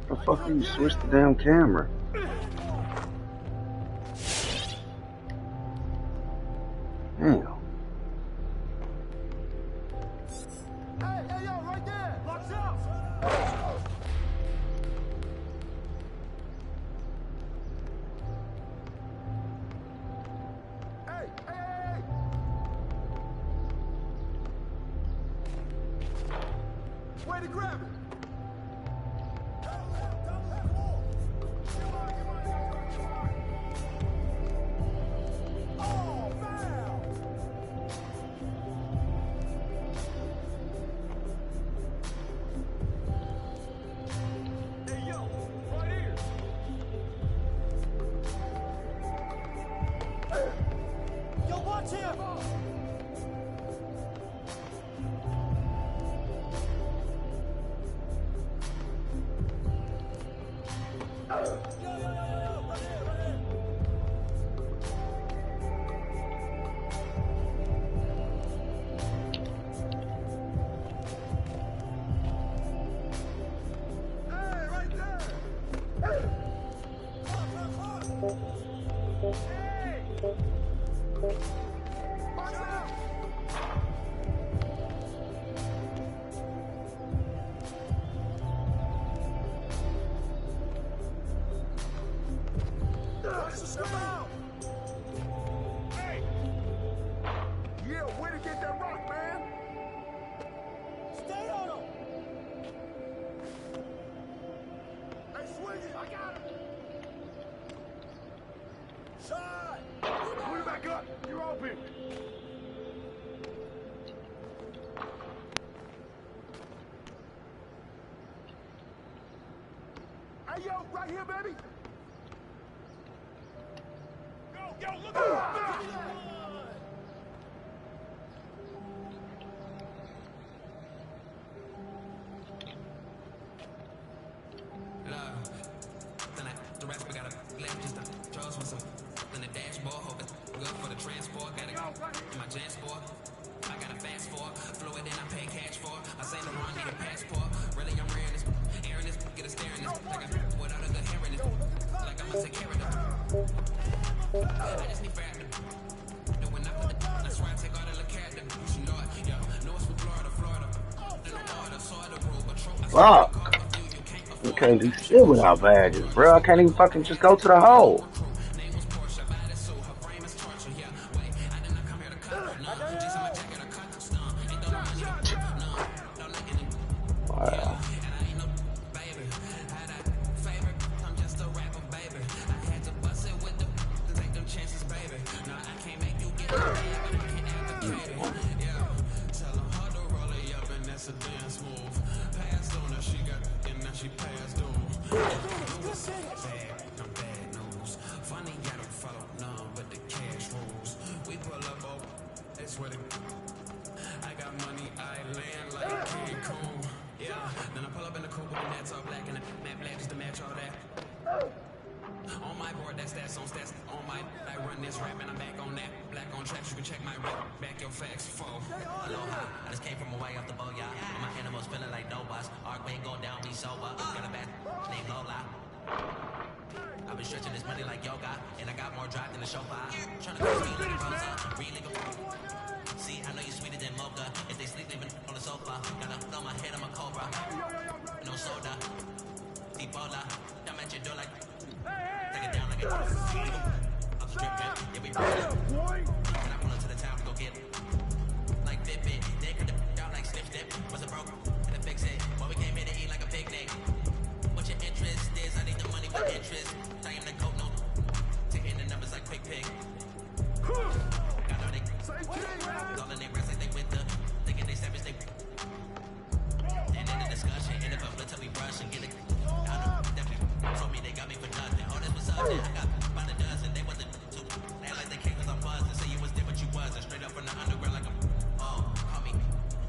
The fuck you switch the damn camera? Damn. Hey, yo, right there! Watch out! Hey! Way to grab it! Hey, yo, right here, baby. Yo, look at The rest we got a left just to trust with some in the dashboard, hoping good for the transport. Got it in my JanSport. I got a fast forward, fluid and I pay cash for. I say no wrong, need a passport. Really, I'm rearing this, airing this, get a staring this. Like I'm without a good hair in this, like I'm a security. I just need fat. And when I put the, I swear I take all the look at them. She know it, yeah. Know it's from Florida. Then I'm all the sort Fuck. You can't do shit without badges, bro. I can't even fucking just go to the hole. Wow. I got money, I land like King Kong. Yeah, then I pull up in the coupe with the nets all black and the matte black just to match all that. On my board, that's stats on stats. On my, I run this rap and I'm back on that. Black on tracks, you can check my rap. Back your facts, foe. Aloha, I just came from away off the boat, yeah. My animals feeling like no boss. Arc ain't going down, me sober. Got a bad named Lola. I've been stretching this money like yoga, and I got more drive than the chauffeur. Trying to go speed like a Rosa, really. See, I know you sweeter than mocha. If they sleep, leaving on the sofa. Gotta throw my head, I'm a cobra. No soda, Ebola. I'm at your door like. Take it down like a. I'm stripping, yeah, we rollin'. When I pull up to the town to go get it. Like Fitbit, they could out like Snip Snip. Was a broke, and to fix it. Well, we came here to eat like a picnic. What your interest is, I need the money for interest. I am the coat, no. Taking the numbers like quick pick. Got all they. All in their rest like they with the. Thinking they savage, they. And in the discussion, in the public, till we brush and get it. I know, definitely told me they got me for nothing. Oh, this was up there. I got about a dozen, they wasn't two. They act like they came cause I'm buzzing. Say you was there, but you wasn't. Straight up from the underground like I'm. Oh, call me.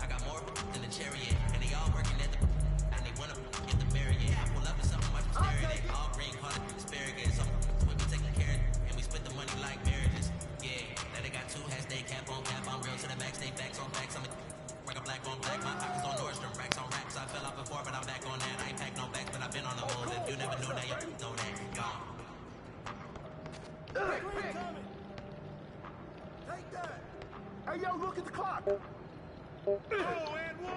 I got more than the chariot. And they all working at the. And they wanna get the barrier. I pull up and something much staring. They all green, call it asparagus. So we be taking care of and we split the money like marriages. Yeah, now they got two hats, they cap on cap. I'm real to the max, they facts on facts. I'm a work a black on black. My pockets on Nordstrom, racks on racks. I fell off before, but I'm back on that. I ain't packed no bags, but I've been on the move. If you never knew that, you know that. Gone. Take that. Hey, yo, look at the clock. Oh, and one.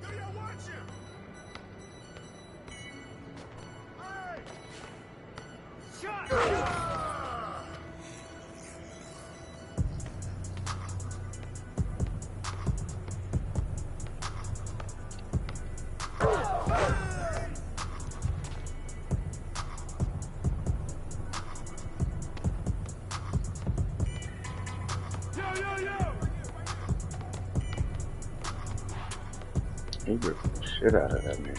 Yo, watch him. Hey. Shot. He ripped the shit out of that man.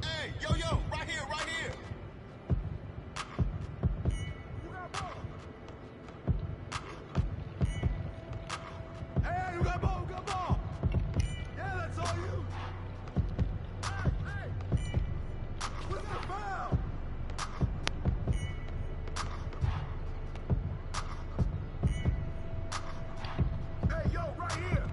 Hey, yo, right here, right here. You got ball. Hey, you got ball, Yeah, that's all you. Hey. What's the foul? Hey, yo, right here.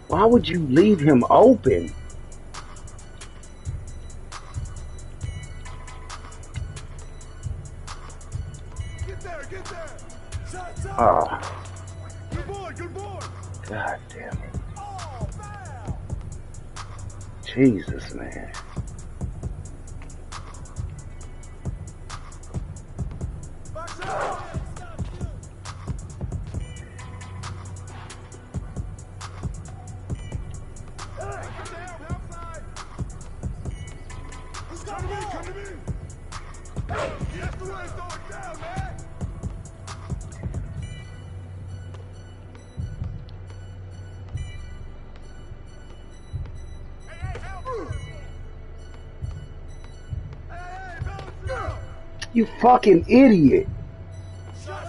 Why would you leave him open? Get there. Shots up. Oh, Good boy. god damn it. Oh, foul. Jesus, man. Box out. Come to me. That's the way it's going down, man. Hey, help. Hey, balance it out. You fucking idiot. Shot.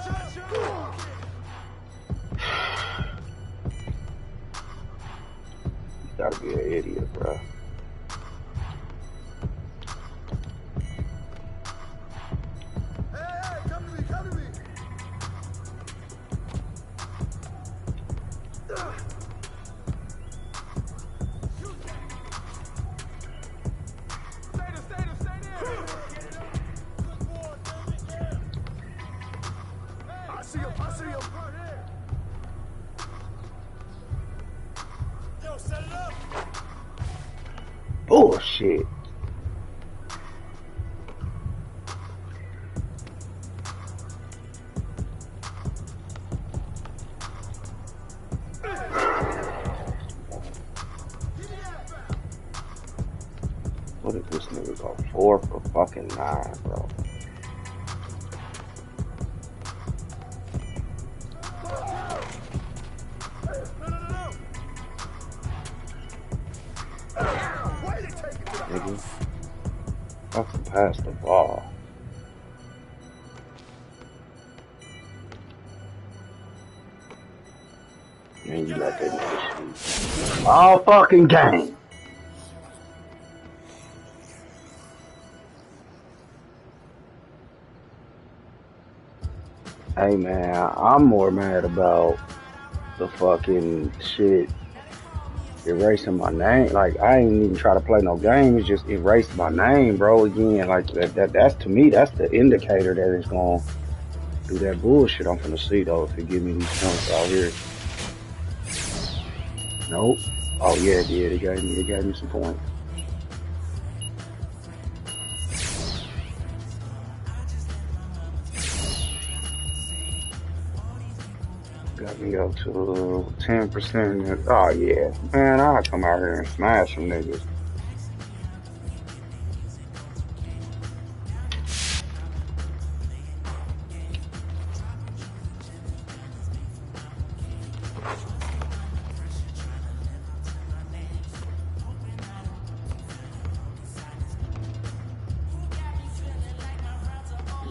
shit. What if this nigga go 4 for fucking 9, bro? Nigga, fucking pass the ball. Man, you let that nigga shoot all fucking game. Hey man, I'm more mad about the fucking shit erasing my name. Like I ain't even try to play no game. It's just erase my name, bro. Again, like that's to me, that's the indicator that it's gonna do that bullshit. I'm finna see though if it give me these points out here. Nope. Oh yeah, it did. It gave me some points. Got me up to 10%. Oh yeah, man, I come out here and smash some niggas.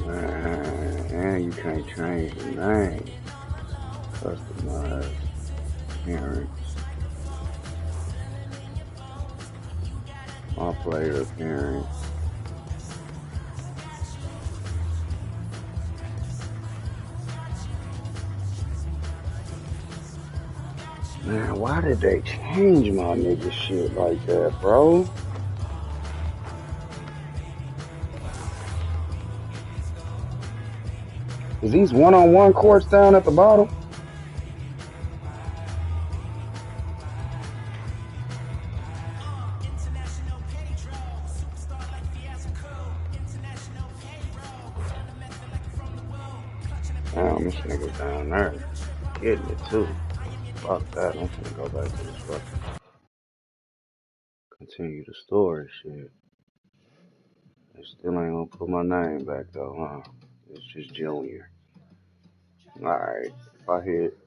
Man, and you can't change the name. Customize appearance. My player appearance. Man, why did they change my nigga shit like that, bro? Is these one-on-one courts down at the bottom? Damn, this nigga down there getting it too. Fuck that. I'm finna go back to this fucking continue the story shit. They still ain't gonna put my name back though, huh? It's just Junior. Alright, if I hit.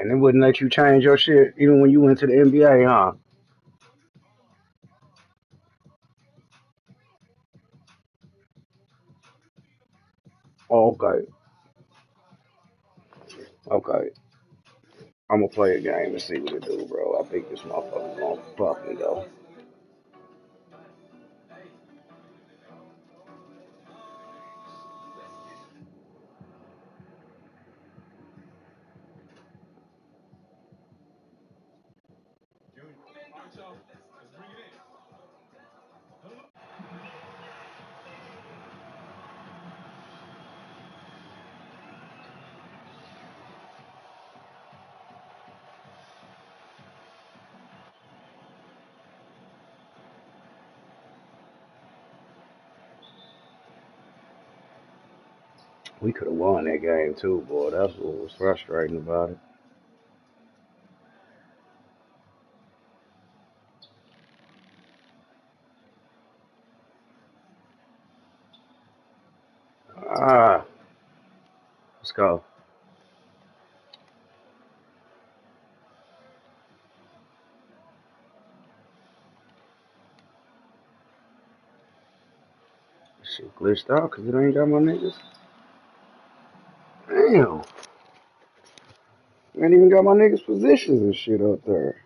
And it wouldn't let you change your shit even when you went to the NBA, huh? Oh, okay. Okay. I'm gonna play a game and see what it do, bro. I think this motherfucker's gonna fuck me though. We could have won that game too, boy. That's what was frustrating about it. Ah, let's go. This shit glitched out because it ain't got my niggas. Damn. Ain't even got my niggas' positions and shit up there.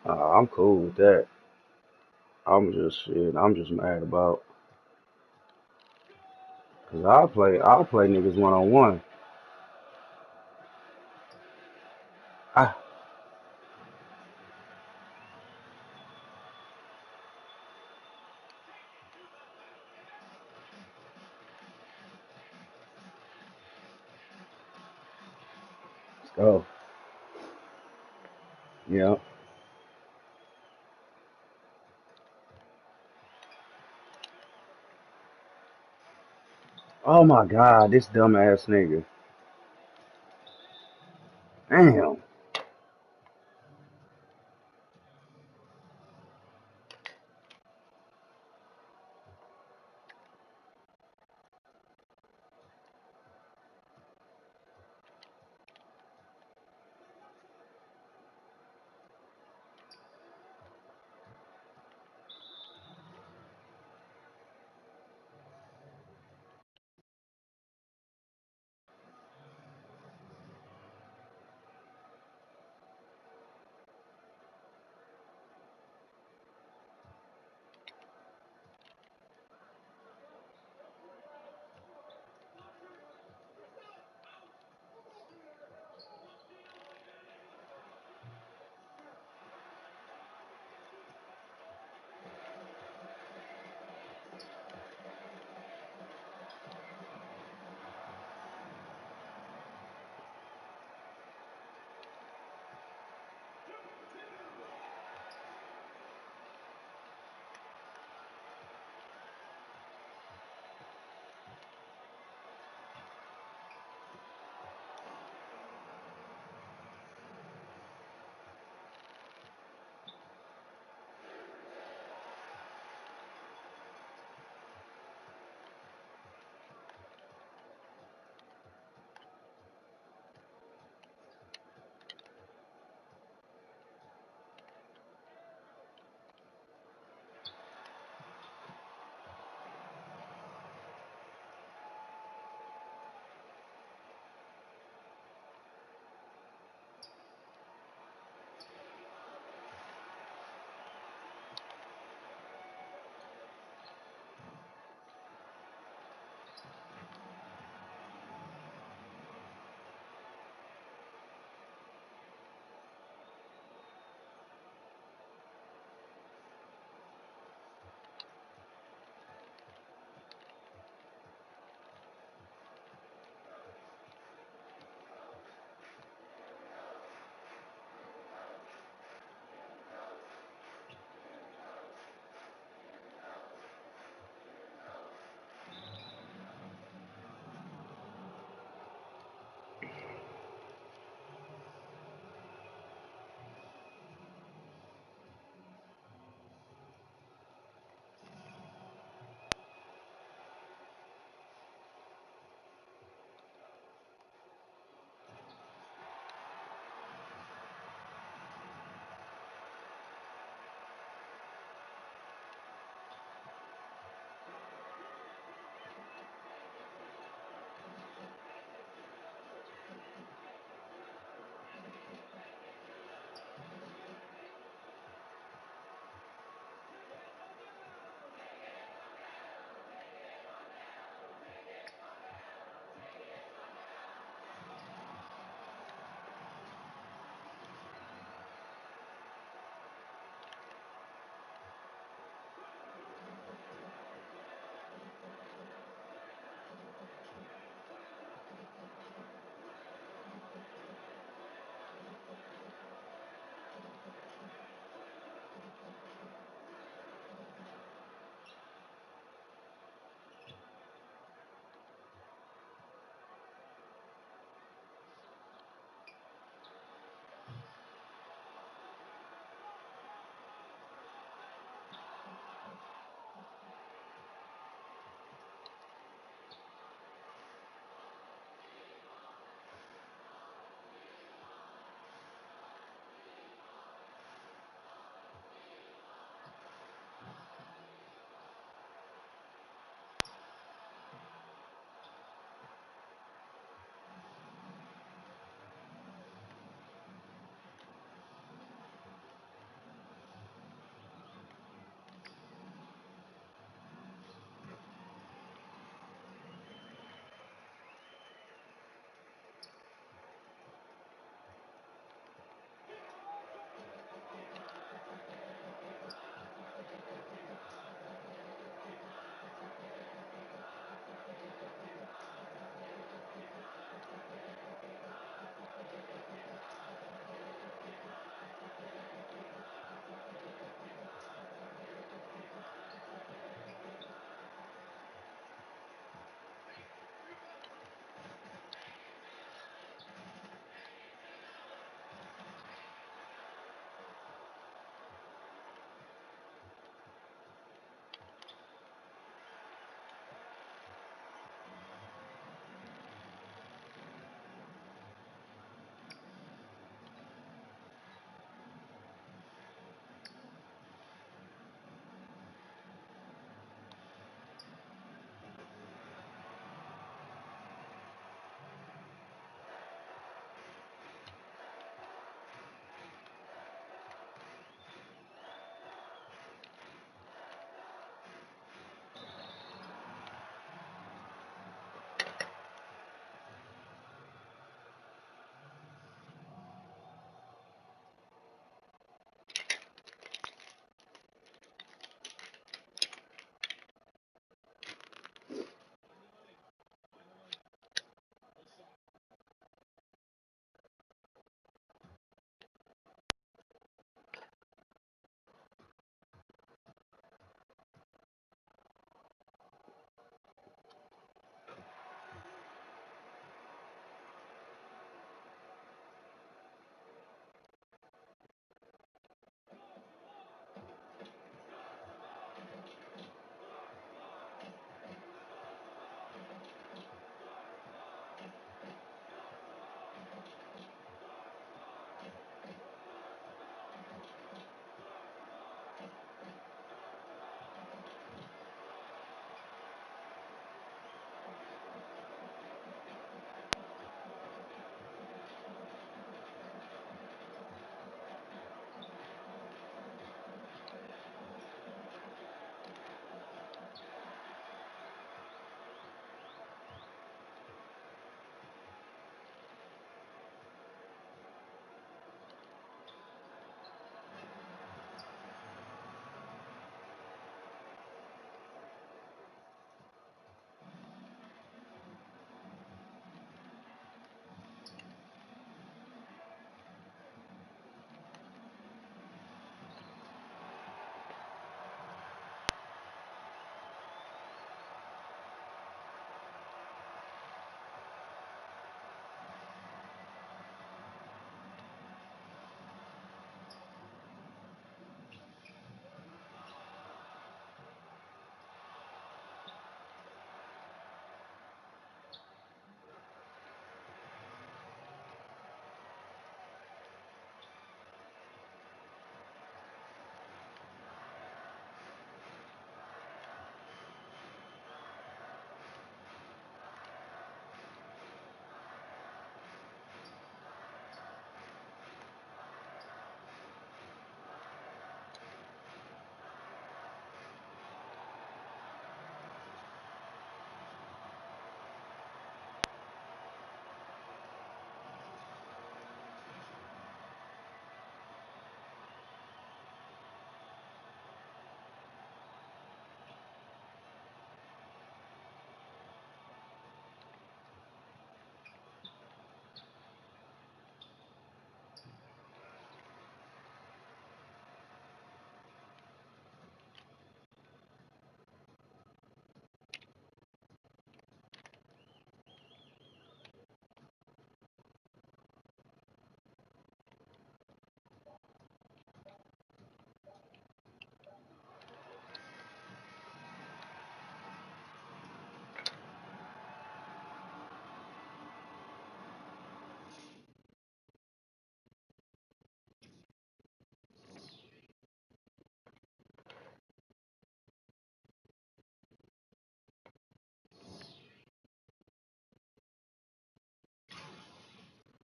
I'm cool with that. I'm just mad about, cause I'll play niggas one on one. Ah, Oh, yeah. Oh my God, this dumbass nigga. Damn.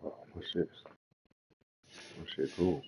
Oh, my shit cool.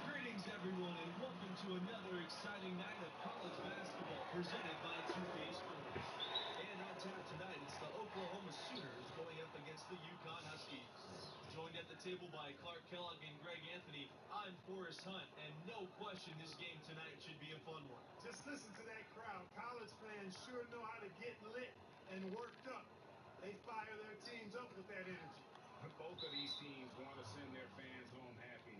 Greetings, everyone, and welcome to another exciting night of college basketball presented by 2K Sports. And on tap tonight, it's the Oklahoma Sooners going up against the Yukon Huskies. Joined at the table by Clark Kellogg and Greg Anthony, I'm Forrest Hunt, and no question this game tonight should be a fun one. Just listen to that crowd. College fans sure know how to get lit and worked up. They fire their teams up with that energy. Both of these teams want to send their fans home happy.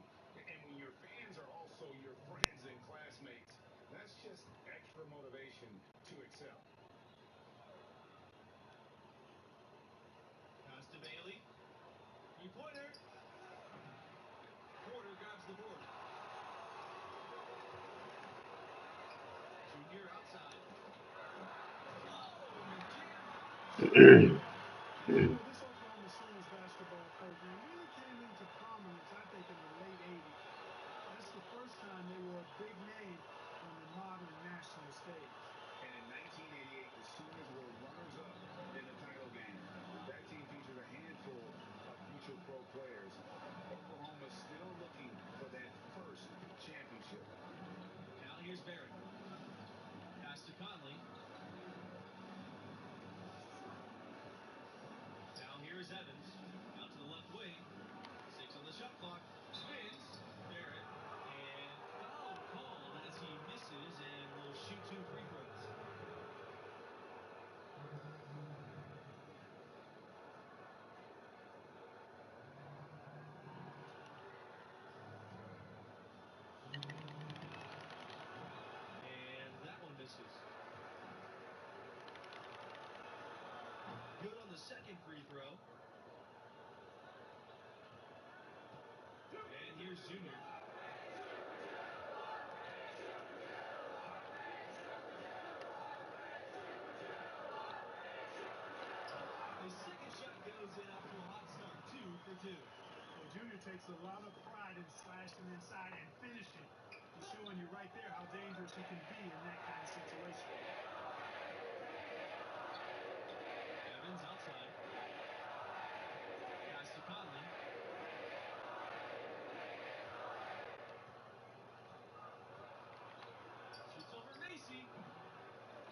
And when your fans are also your friends and classmates, that's just extra motivation to excel. Pass to Bailey. Three-pointer. Porter grabs the board. This Oklahoma Sooners basketball program really came into prominence, I think, in the late 80s. That's the first time they were a big name on the modern national stage. And in 1988, the Sooners were runners-up in the title game. That team featured a handful of future pro players. Oklahoma still looking for that first championship. Now here's Barrett. Pass to Conley. Now here's Evans. Out to the left wing. 6 on the shot clock. Spins. Barrett. And foul called as he misses and will shoot 2 free throws. And that one misses. Good on the second free throw. And here's Junior. The second shot goes in after a hot start. 2 for 2. Well, Junior takes a lot of pride in slashing inside and finishing. He's showing you right there how dangerous he can be in that kind of situation. Evans outside. Pass to Conley. Shoots over Macy.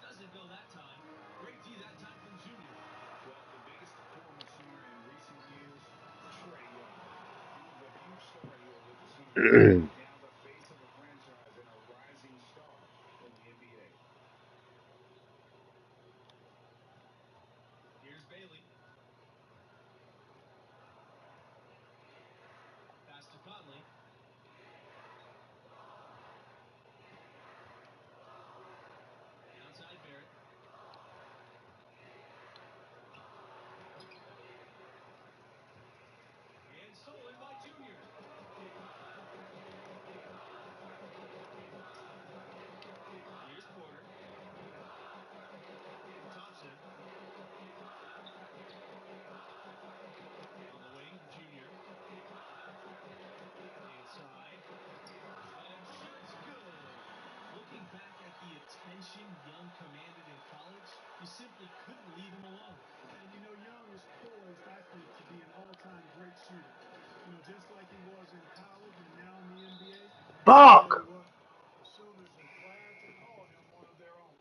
Doesn't go that time. Great D that time from Junior. Well, the biggest former Sooner in recent years, Trey Young. He was a huge star here with the Sooners. Now the face of the franchise and a rising star in the NBA. Here's Bailey. Pass to Conley. Outside Barrett. And stolen by Junior. Here's Porter. Thompson. On the wing, Junior. Inside. And shoots good. Looking back at the attention Young commanded in college, you simply couldn't leave him alone. And you know, Young is poised, I think, to be an all-time great shooter. Just like he was in college and now in the NBA. I'll tell you Fuck. what, the Sooners are glad to call him one of their own.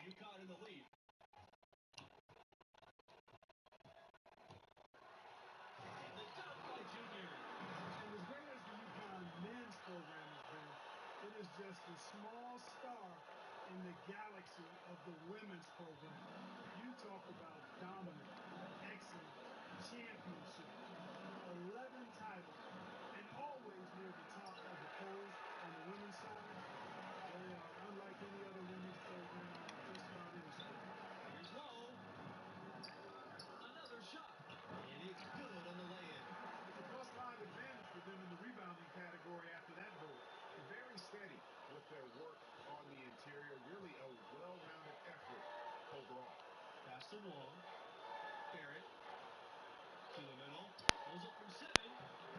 UConn in the lead. And the dunk by Junior. And as great as the UConn men's program has been, it is just a small star in the galaxy of the women's program. You talk about dominant, excellent, championship, 11 titles, and always near the top of the polls on the women's side. They are unlike any other women's program in just about any sport. Here's Lowe. Another shot. And it's good on the lay-in. It's a plus-5 advantage for them in the rebounding category after that goal. Very steady with their work on the interior. Really a well-rounded effort overall. Pass to Wong. Barrett. To the middle. Pulls up from 7.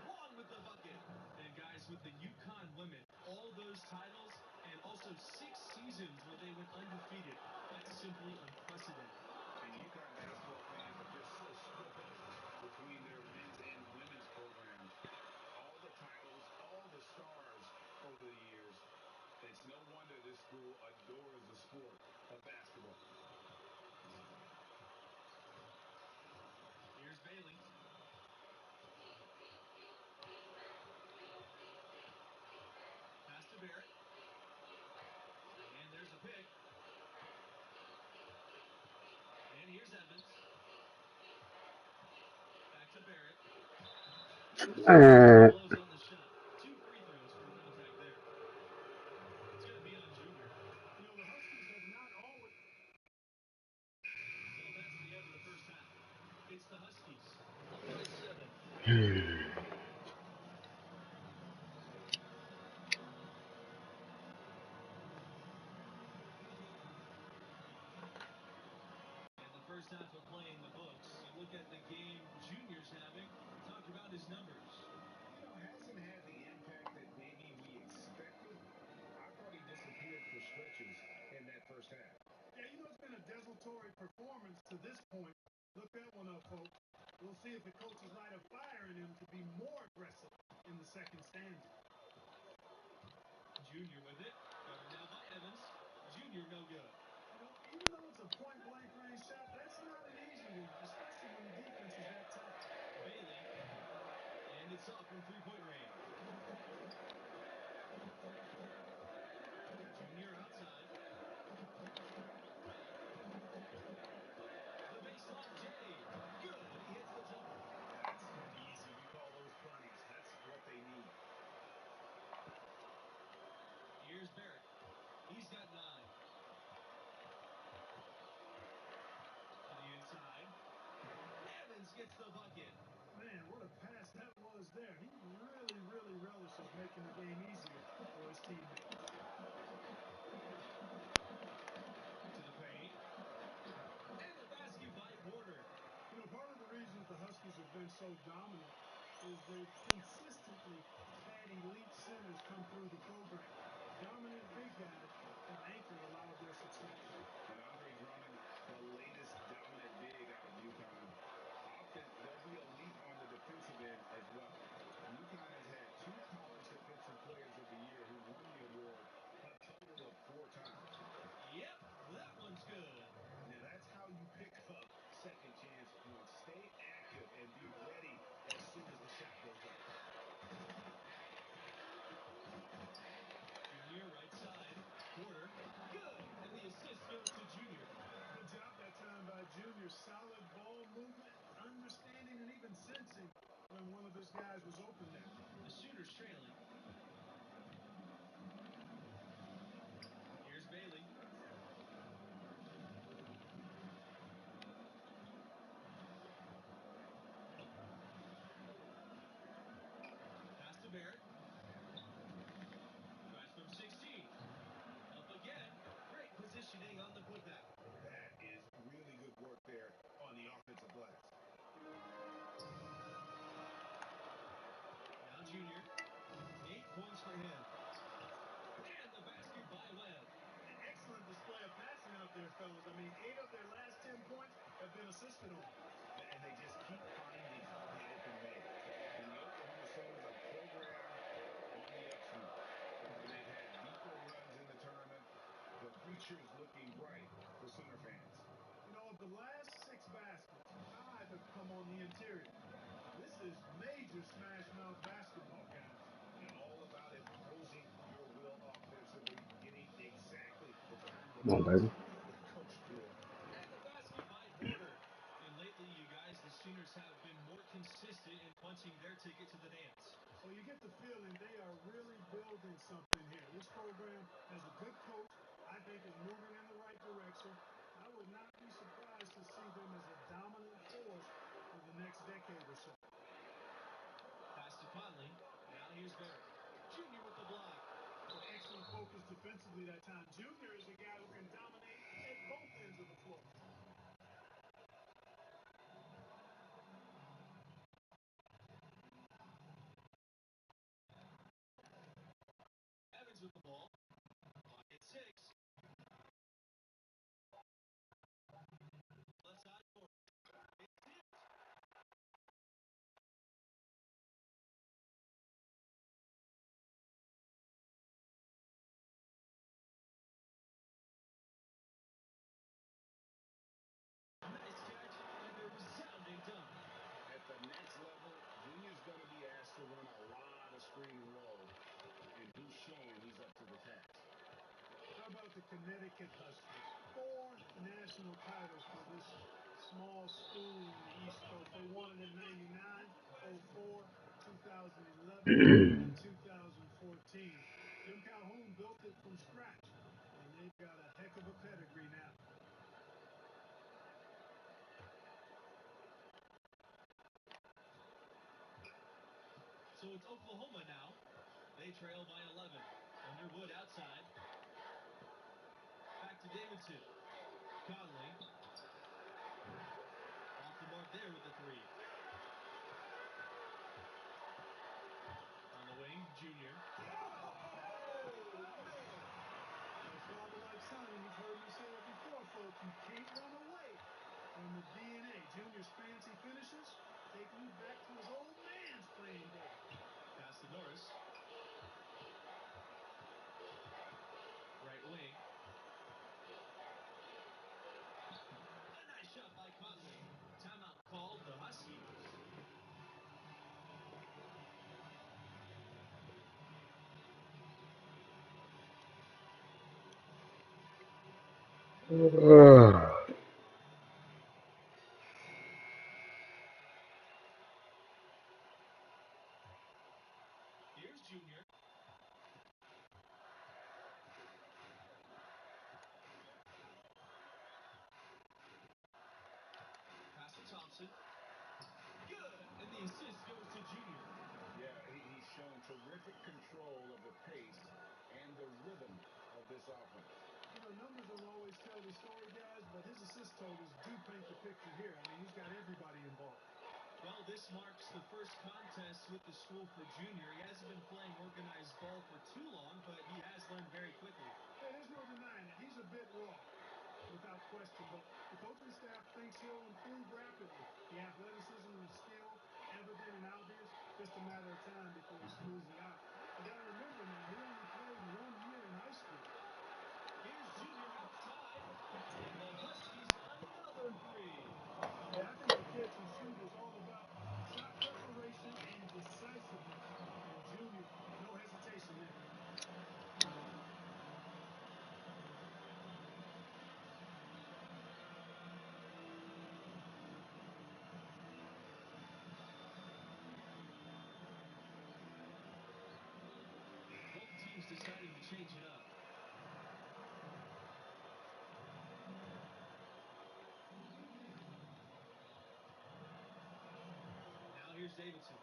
Wong with the bucket. And guys, with the UConn women, all those titles and also 6 seasons where they went undefeated. That's simply unprecedented. And UConn basketball fans are just so split between their men's and women's programs. All the titles, all the stars over the years. It's no wonder this school adores the sport of basketball. Here's Bailey. Pass to Barrett. And there's a pick. And here's Evans. Back to Barrett. Man. Blows on the shot. 2 free throws for contact there. It's going to be on Junior. The Huskies have not always. So that's the end of the first half. It's the Huskies up by 6. And the first half of play in the books. You look at the game Junior's having. Talk about his numbers. Hasn't had the impact that maybe we expected. I thought he disappeared for stretches in that first half. Yeah, it's been a desultory performance to this point. Look that one up, folks. We'll see if the coaches light a fire in him to be more aggressive in the second stanza. Junior with it. Covered now by Evans. Junior no good. Even though it's a point-blank range shot, that's not an easy one, especially when the defense is that tough. Bailey. And it's off from three-point range. Junior outside. The baseline J. Good. He hits the jumper. That's easy. We call those bunnies. That's what they need. Here's Barrett. He's got 9. To the inside. Evans gets the bucket. Man, what a pass that was there. He really, really relishes making the game easier for his teammates. To the paint. And the basket by Porter. Part of the reasons the Huskies have been so dominant is they've consistently had elite centers come through the program. Dominant big guys have anchored a lot of their success. And Andre Drummond, the latest dominant big out of UConn. Often they'll be elite on the defensive end as well. UConn has had 2 Conference Defensive Players of the Year who won the award a total of 4 times. Yep, that one's good. Now that's how you pick up second chance points. Stay active and be ready as soon as the shot goes up. Junior right side. Porter. Good. And the assist goes to Junior. Good job that time by Junior. Solid ball movement, understanding, and even sensing when one of his guys was open there. The shooter's trailing. Here's Bailey. Pass to Barrett. Tries from 16. Up again. Great positioning on the putback. That is really good work there on the offensive glass. Now Junior. 8 points for him. And the basket by Webb. An excellent display of passing out there, fellas. 8 of their last 10 points have been assisted on. And they just keep finding the open man. And the Oklahoma Sooners are programmed on the upswing. And they've had deeper runs in the tournament. The future's looking bright for Sooner fans. Of the last 6 baskets, 5 have come on the interior. This is major smash mouth basketball, guys. And all about imposing your will offensively, getting exactly the kind of Come on, baby. the coach will. And the basket by Porter. And lately, you guys, the Sooners have been more consistent in punching their ticket to the dance. So you get the feeling they are really building something here. This program has a good coach. I think is moving in the right direction. I would not be surprised to see them as a dominant force for the next decade or so. Pass to Conley. Now here's Barrett. Junior with the block. Excellent focus defensively that time. Junior is a guy who can dominate at both ends of the floor. Evans with the ball. Clock at 6. Left side for it's tipped. Nice catch and a resounding dunk. At the next level, Junior's going to be asked to run a lot of screen and roll. And he's shown he's up to the task. How about the Connecticut Huskies? 4 national titles for this small school in the East Coast. They won it in 99, 04, 2011, and 2014. Jim Calhoun built it from scratch, and they've got a heck of a pedigree now. So it's Oklahoma now. They trail by 11. Underwood outside. Back to Davidson. Conley. Off the mark there with the three. On the wing, Junior. The father-like son, you've heard me say it before, folks. You can't run away from the DNA. Junior's fancy finishes taking you back to his old man's playing day. Pass to Norris. Right wing. A nice shot by Conley. Timeout called the Huskies. Here's Junior. Pass to Thompson. Good. And the assist goes to Junior. Yeah, he's shown terrific control of the pace and the rhythm of this offense. You know, numbers don't always tell the story, guys, but his assist totals do paint the picture here. I mean, he's got everybody involved. Well, this marks the first contest with the school for Junior. He hasn't been playing organized ball for too long, but he has learned very quickly. Hey, there's no denying it. He's a bit raw, without question, but the coaching staff thinks he'll improve rapidly. The athleticism and skill evident and obvious, just a matter of time before he smooths it out. You got to remember now, he only played 1 year in high school. Here's Junior outside. And the Huskies another three. Yeah, I think the kid can shoot is all about shot preparation and decisiveness. And Junior, no hesitation there. Both teams deciding to change it up. Now here's Davidson.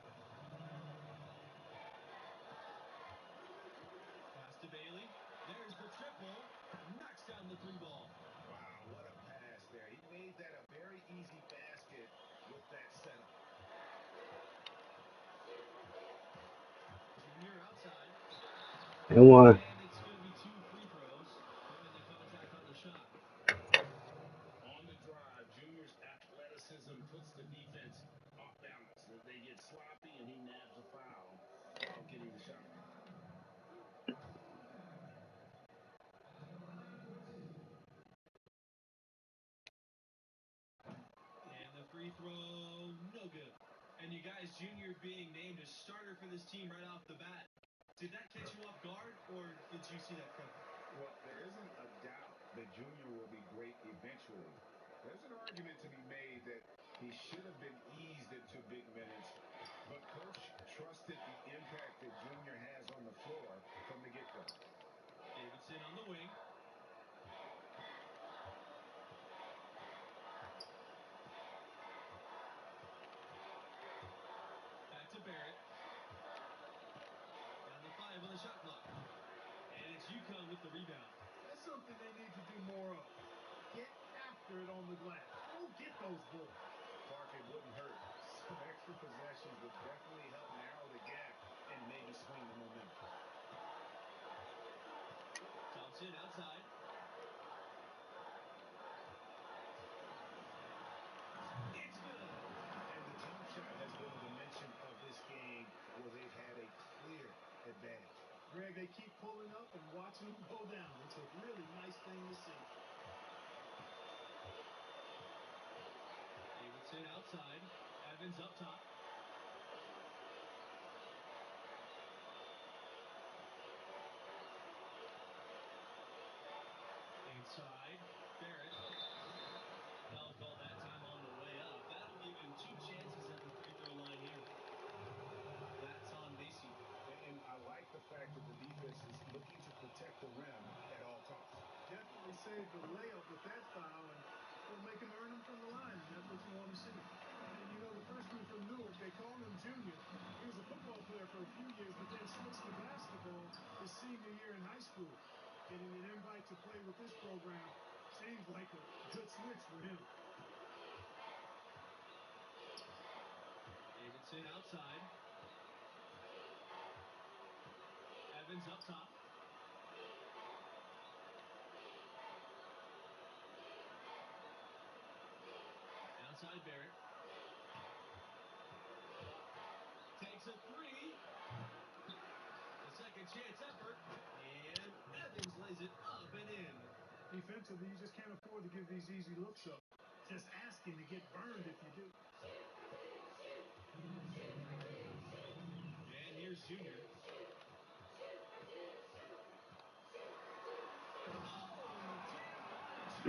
Pass to Bailey. There's the triple. Knocks down the three ball. Wow, what a pass there. He made that a very easy basket with that setup. Junior outside. And one. And it's going to be 2 free throws. Throwing the contact on the shot. On the drive, Junior's athleticism puts the defense off balance. They get sloppy, and he nabs a foul off getting the shot. And the free throw, no good. And you guys, Junior being named a starter for this team right off the bat. Did that catch you off guard, or did you see that coming? Well, there isn't a doubt that Junior will be great eventually. There's an argument to be made that he should have been eased into big minutes, but Coach trusted the impact that Junior has on the floor from the get-go. Davidson on the wing. Back to Barrett. Down to 5 on the shot clock. And it's UConn with the rebound. That's something they need to do more of. Get after it on the glass. Go get those boards. Clark, it wouldn't hurt. Some extra possessions would definitely help narrow the gap and maybe swing the momentum. Thompson outside. It's good. And the jump shot has been a dimension of this game where they've had a clear advantage. Greg, they keep pulling up and watching them go down. It's a really nice thing to see. Davidson outside. Evans up top. Inside. Barrett. Foul called that time on the way up. That'll give him 2 chances at the free throw line here. That's on Macy. And I like the fact that the defense is looking to protect the rim at all costs. Definitely saved the layup with that foul and will make him earn them from the line, and that's what you want to see. And you know, the freshman from Newark. They call him Junior. He was a football player for a few years, but then switched to basketball his senior year in high school. Getting an invite to play with this program seems like a good switch for him. Davidson outside. Evans up top. Outside Barrett. Takes a three. The second chance effort. And Evans lays it up and in. Defensively, you just can't afford to give these easy looks up. Just asking to get burned if you do. And here's Junior.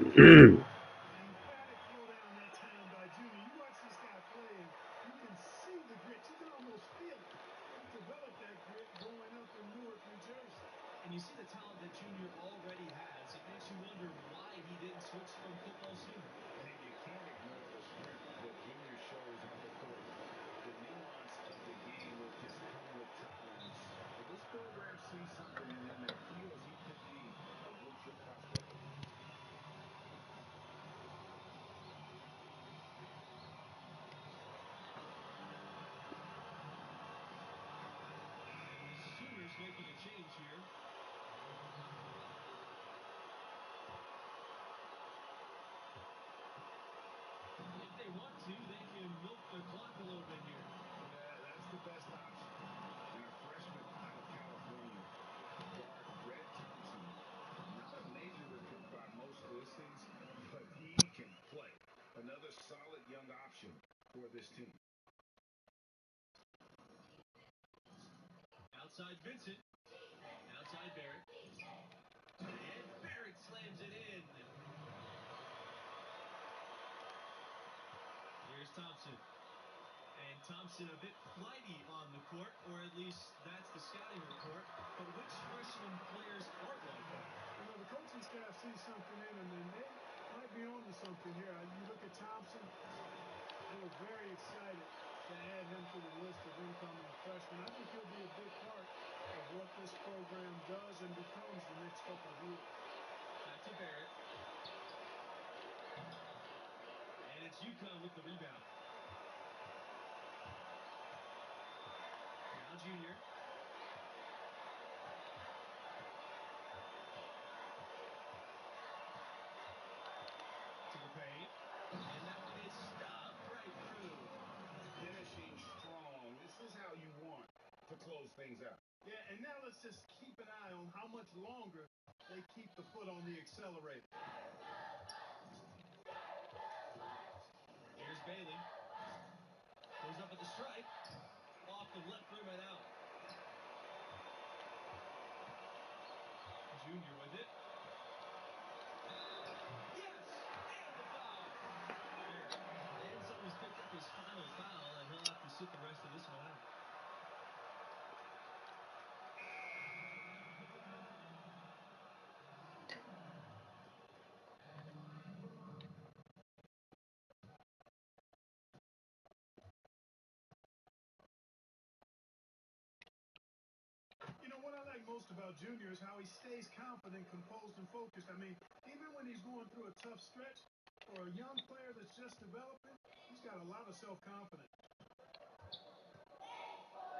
Emphatic throw down that time by Junior. You watch this guy play, and you can see the grit. You can almost feel it. He developed that grit growing up in Newark, New Jersey. And you see the talent that Junior already has. It makes you wonder why he didn't switch from football sooner. And you can't ignore the strength that Junior shows on the court. The nuance of the game will just come with time. But this program sees something in him that feels he could be a blue chip prospect. Sooners making a change here. If they want to, they can milk the clock a little bit here. Yeah, that's the best option. And a freshman out of California, guard Red Thompson. Not a major recruit by most listings, but he can play. Another solid young option for this team. Outside Vincent. Outside Barrett. And Barrett slams it in. Here's Thompson. And Thompson a bit flighty on the court, or at least that's the scouting report. But which freshman players aren't like that? You know, the coaching staff sees something in him, and they might be on to something here. You look at Thompson, they were very excited to add him to the list of incoming freshmen. I think he'll be a big part of what this program does and becomes the next couple of years. Back to Barrett. And it's UConn with the rebound. Now Junior. To the paint. And that one is stopped right through. Finishing strong. This is how you want to close things out. Yeah, and now let's just keep an eye on how much longer they keep the foot on the accelerator. Here's Bailey. Goes up at the stripe. Off the left rim and out. Junior with it. Yes! And the foul. And so he's picked up his final foul, and he'll have to sit the rest of this one out. You know, what I like most about Junior is how he stays confident, composed, and focused. I mean, even when he's going through a tough stretch, for a young player that's just developing, he's got a lot of self-confidence.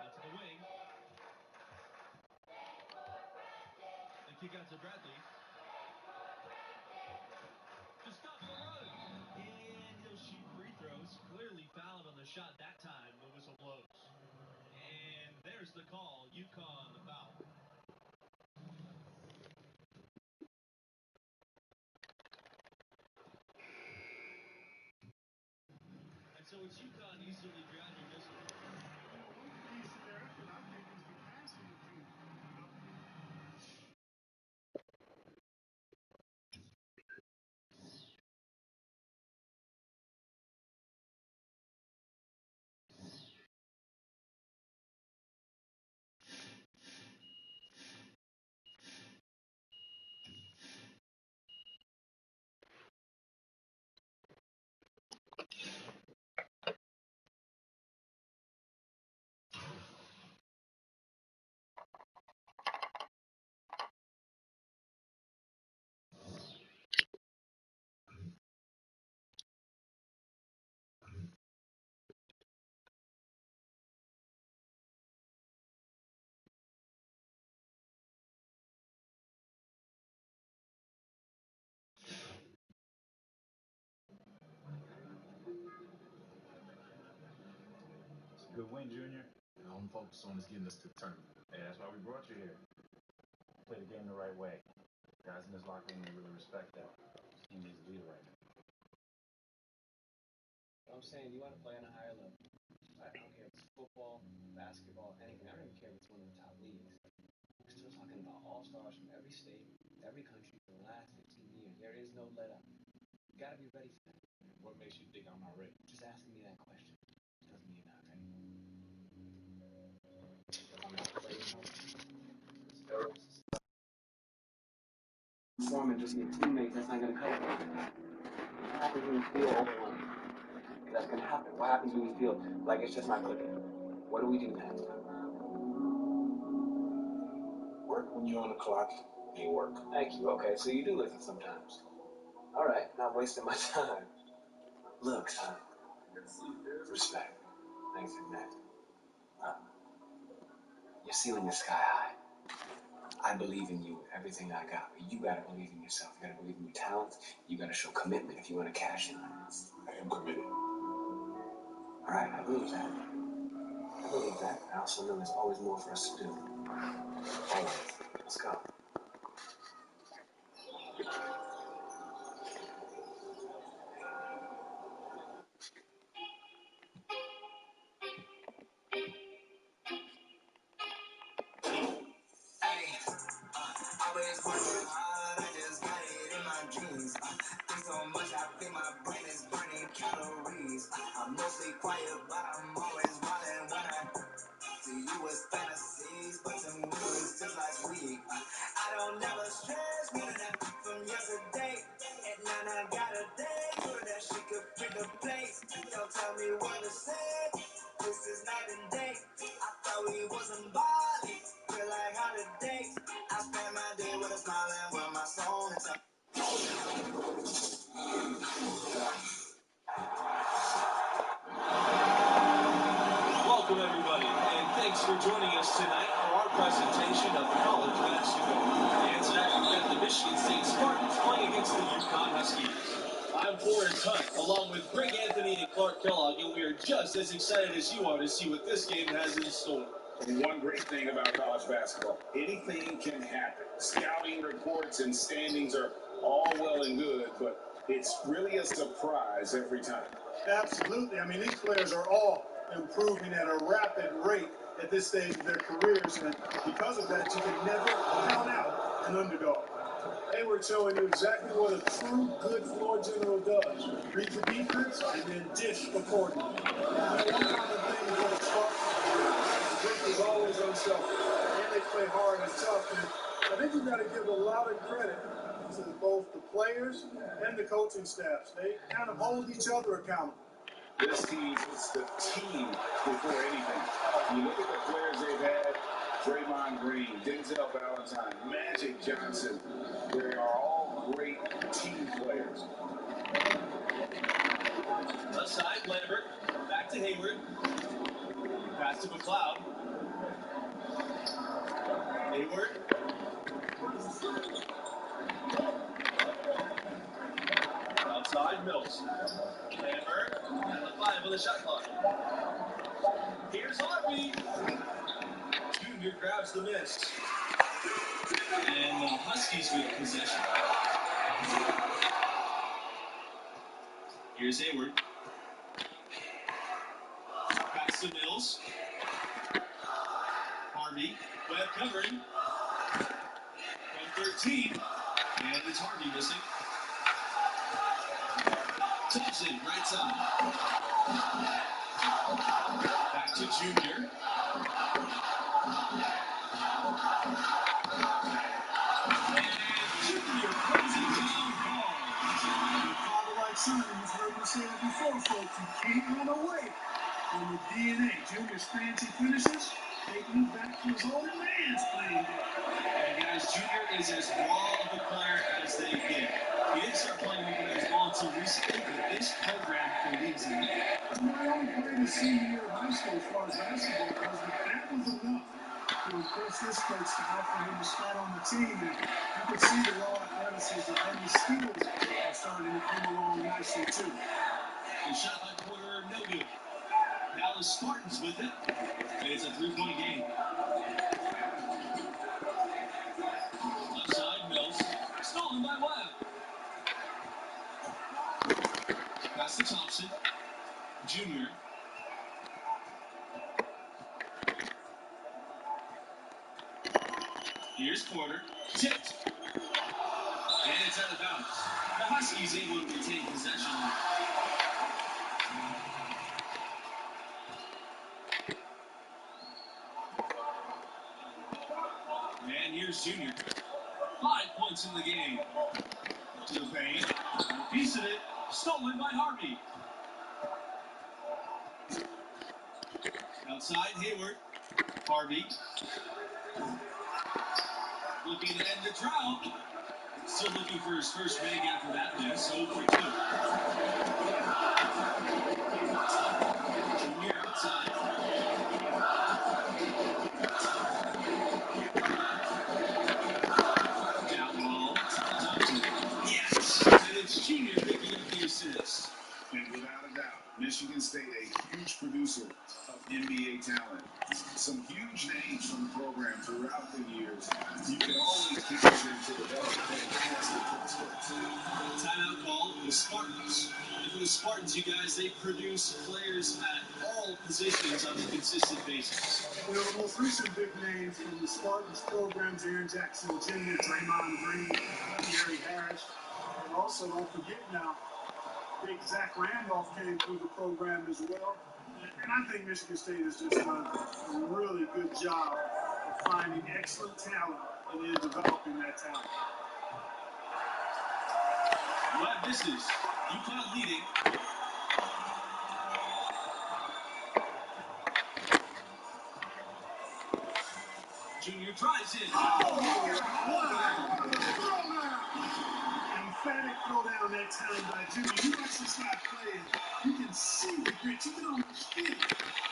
Out to the wing. The kick out to Bradley. To stop the run. And he'll shoot free throws. Clearly fouled on the shot that time. The whistle blows. And there's the call. UConn the foul. And so it's UConn easily grabbing this one. You know, one of the keys to their effort, I think, is the passing of Junior. win, Junior. And all I'm focused on is getting us to the tournament. Hey, that's why we brought you here. Play the game the right way. Guys in this locker room really respect that. He needs a leader right now. I'm saying you want to play on a higher level. I don't care if it's football, basketball, anything. I don't even care if it's one of the top leagues. We're still talking about all-stars from every state, every country for the last 15 years. There is no let up. You got to be ready for that. What makes you think I'm not ready? Just asking me that question doesn't mean you're not ready. If I'm not ready, performing just your teammates, that's not going to cut it. What happens when you feel overwhelmed? That's going to happen. What happens when you feel like it's just not clicking? What do we do next? Work when you're on the clock, ain't work. Thank you. Okay, so you do listen sometimes. All right, not wasting my time. Look, son. Respect. Thanks for that. Your ceiling is sky high. I believe in you, everything I got. But you gotta believe in yourself. You gotta believe in your talents. You gotta show commitment if you want to cash in on this. I am committed. All right, I believe that. I believe that. I also know there's always more for us to do. Always. Let's go. Always working hard, I just got it in my dreams. Think so much, I think my brain is burning calories. I'm mostly quiet, but I'm always wildin' when I to you it's fantasies, but to me it's just like weed. I don't never stress, none of that from yesterday. And now I got a day, so that she could pick a place. Don't tell me what to say, this is night and day. I thought we wasn't Bali, feel like holidays. I spend my day with a smile and with my soul and time. Welcome, everybody, and thanks for joining us tonight for our presentation of college basketball. And tonight we've got the Michigan State Spartans playing against the UConn Huskies. I'm Forrest Hunt, along with Greg Anthony and Clark Kellogg, and we are just as excited as you are to see what this game has in store. One great thing about college basketball, anything can happen. Scouting reports and standings are all well and good, but it's really a surprise every time. Absolutely. I mean, these players are all improving at a rapid rate at this stage of their careers, and because of that, you can never count out an underdog. Hayward showing you exactly what a true good floor general does. Read the defense and then dish accordingly. One common thing for the Spartans, the group is always unselfish, and they play hard and tough. And I think you've got to give a lot of credit to both the players and the coaching staffs. They kind of hold each other accountable. This team is the team before anything. You look at the players they've had, Draymond Green, Denzel Valentine, Magic Johnson. They are all great team players. Left side, Lambert, back to Hayward. Pass to McLeod. Hayward. Outside, Mills. Lambert, at the 5 with a shot clock. Here's Harvey. Junior grabs the miss. And the Huskies with possession. Here's Hayward. Pass to Mills. Harvey. Webb covering. From 13. And it's Harvey missing. Thompson, right side. Back to Junior. And Junior plays it down hard. Father-like son, you've heard me say it before, folks. You can't run away from the DNA. Junior's fancy finishes take me back to his old man's playing day. And guys, Junior is as raw of a player as they get. He didn't start playing organized ball until recently, but this program believes in him. My own greatest senior year of high school as far as basketball goes, but that was enough to impress this coach to offer him a spot on the team. And you can see the raw athleticism and the skills are starting to come along nicely, too. The shot by Porter, no good. Now the Spartans with it. And it's a 3-point game. Left side, Mills. Stolen by Webb. Pass to Thompson. Junior. Here's Porter. Tipped. And it's out of bounds. The Huskies able to retain possession. And here's Junior. 5 points in the game. To the paint. A piece of it. Stolen by Harvey. Outside, Hayward. Harvey. Looking to end the drought. Still looking for his first make after that miss. 0 for 2. Junior outside. Down low. Thompson. Yes! And it's Junior picking up the assist. And without a doubt, Michigan State a huge producer of NBA talent. Some huge names from the program throughout the years. You can always count them to develop fantastic prospects. Timeout call for the Spartans. And for the Spartans, you guys, they produce players at all positions on a consistent basis. You know, the most recent big names from the Spartans program, Jaren Jackson Jr., Draymond Green, Gary Harris. And also, don't forget now, big Zach Randolph came through the program as well. And I think Michigan State has just done a really good job of finding excellent talent and then developing that talent. Webb misses. UConn leading. Junior drives in. Emphatic throwdown that time by Junior. You watch this guy playing. You can see the grit. You can almost feel it.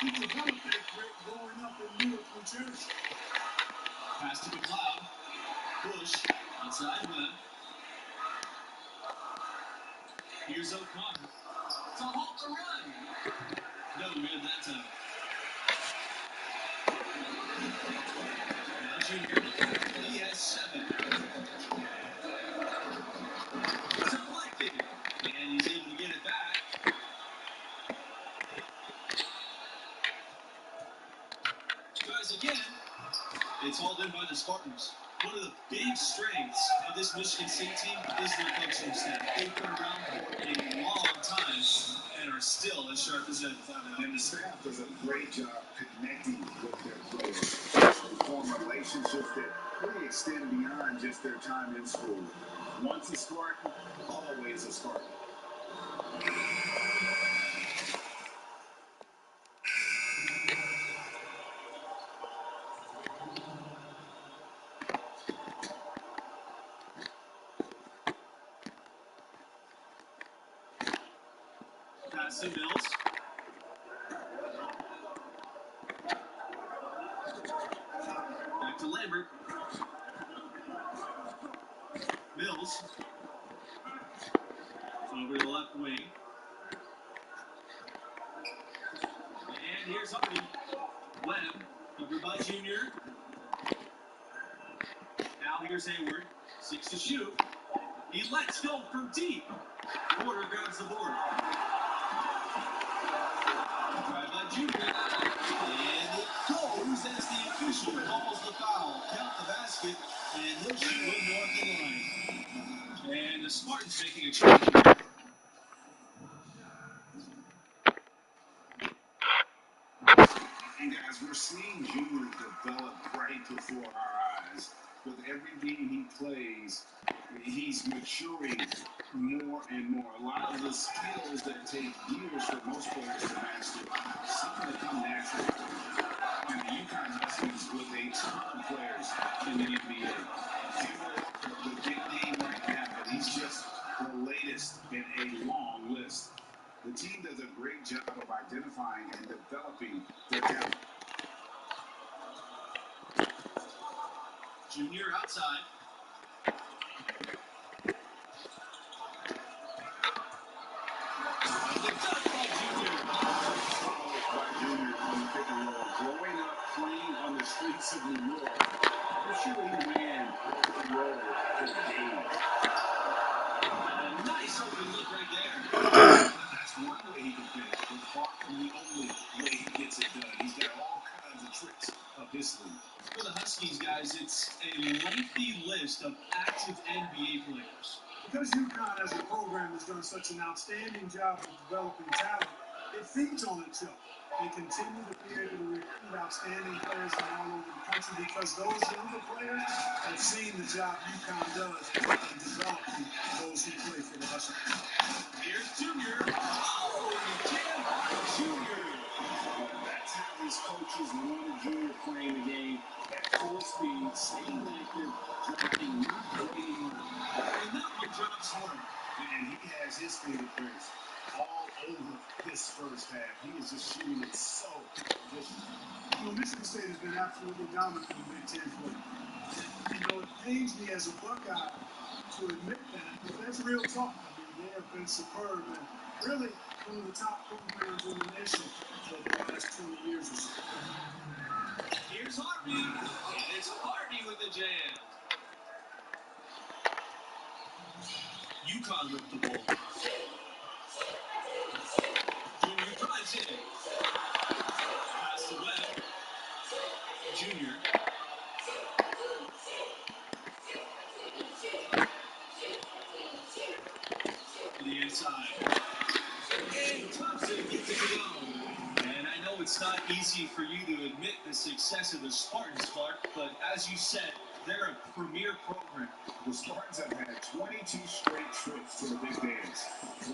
He developed that grit growing up in Newark, New Jersey. Pass to McLeod. Bush. Outside Webb. Here's O'Connor. To halt the run. No good that time. Now Junior. He has 7. Deflected. And he's able to get it back. Tries again. It's hauled in by the Spartans. One of the big strengths of this Michigan State team is their coaching staff. They've been around for a long time and are still as sharp as ever. And the staff does a great job connecting with their players. They form relationships that really extend beyond just their time in school. Once a Spartan, always a Spartan. Pass to Mills. Back to Lambert. Mills. Over the left wing. And here's Harvey. Webb. Covered by Junior. Now here's Hayward. 6 to shoot. He lets go from deep. Porter grabs the board. Drive by Junior. And it goes as the official calls the foul. Count the basket. And he'll shoot one more at the line. And the Spartans making a change. And guys, we're seeing Junior develop right before our eyes. With every game he plays, he's maturing more and more. A lot of the skills that take years for most players to master seem to come naturally. And the UConn Huskies with a ton of players in the NBA. Junior, the big name right now, but he's just the latest in a long list. The team does a great job of identifying and developing their talent. Junior outside. The dunk by Junior. for days. A nice open look right there. That's one way he can finish, but far from the only way he gets it done. He's got all kinds of tricks up his sleeve. For the Huskies, guys, it's a lengthy list of active NBA players. Because UConn as a program has done such an outstanding job of developing talent, it feeds on itself. They continue to be able to recruit outstanding players from all over the country because those younger players have seen the job UConn does in developing those who play for the Huskies. Here's Junior. Oh, Jam Junior. That's how his coaches wanted Junior playing the game at full speed, staying active, driving, not waiting around. And that one drops hard. And he has his fingerprints all over this first half. He is just shooting it so efficient. You know, Michigan State has been absolutely dominant in the Big Ten play. And, you know, it pains me as a Buckeye to admit that, but that's real talk. I mean, they have been superb and really one of the top programs in the nation for the last 20 years or so. Here's Harvey. And it's Harvey with the jam. UConn with the ball. Junior drives in. Pass to Webb. Junior. To the inside. And Thompson gets it to go. And I know it's not easy for you to admit the success of the Spartans, Clark, but as you said, they're a premier program. The Spartans have had 22 straight trips to the Big Dance.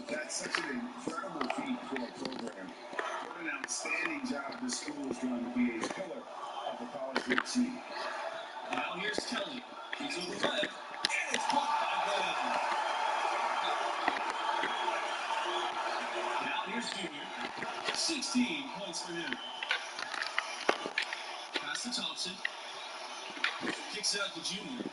That's such an incredible feat for a program. What an outstanding job this school has done to be a pillar of the college hoops scene. Now here's Kelly. He's over Webb. And it's blocked by Webb. Now here's Junior. 16 points for him. Pass to Thompson. Kicks it out to Junior.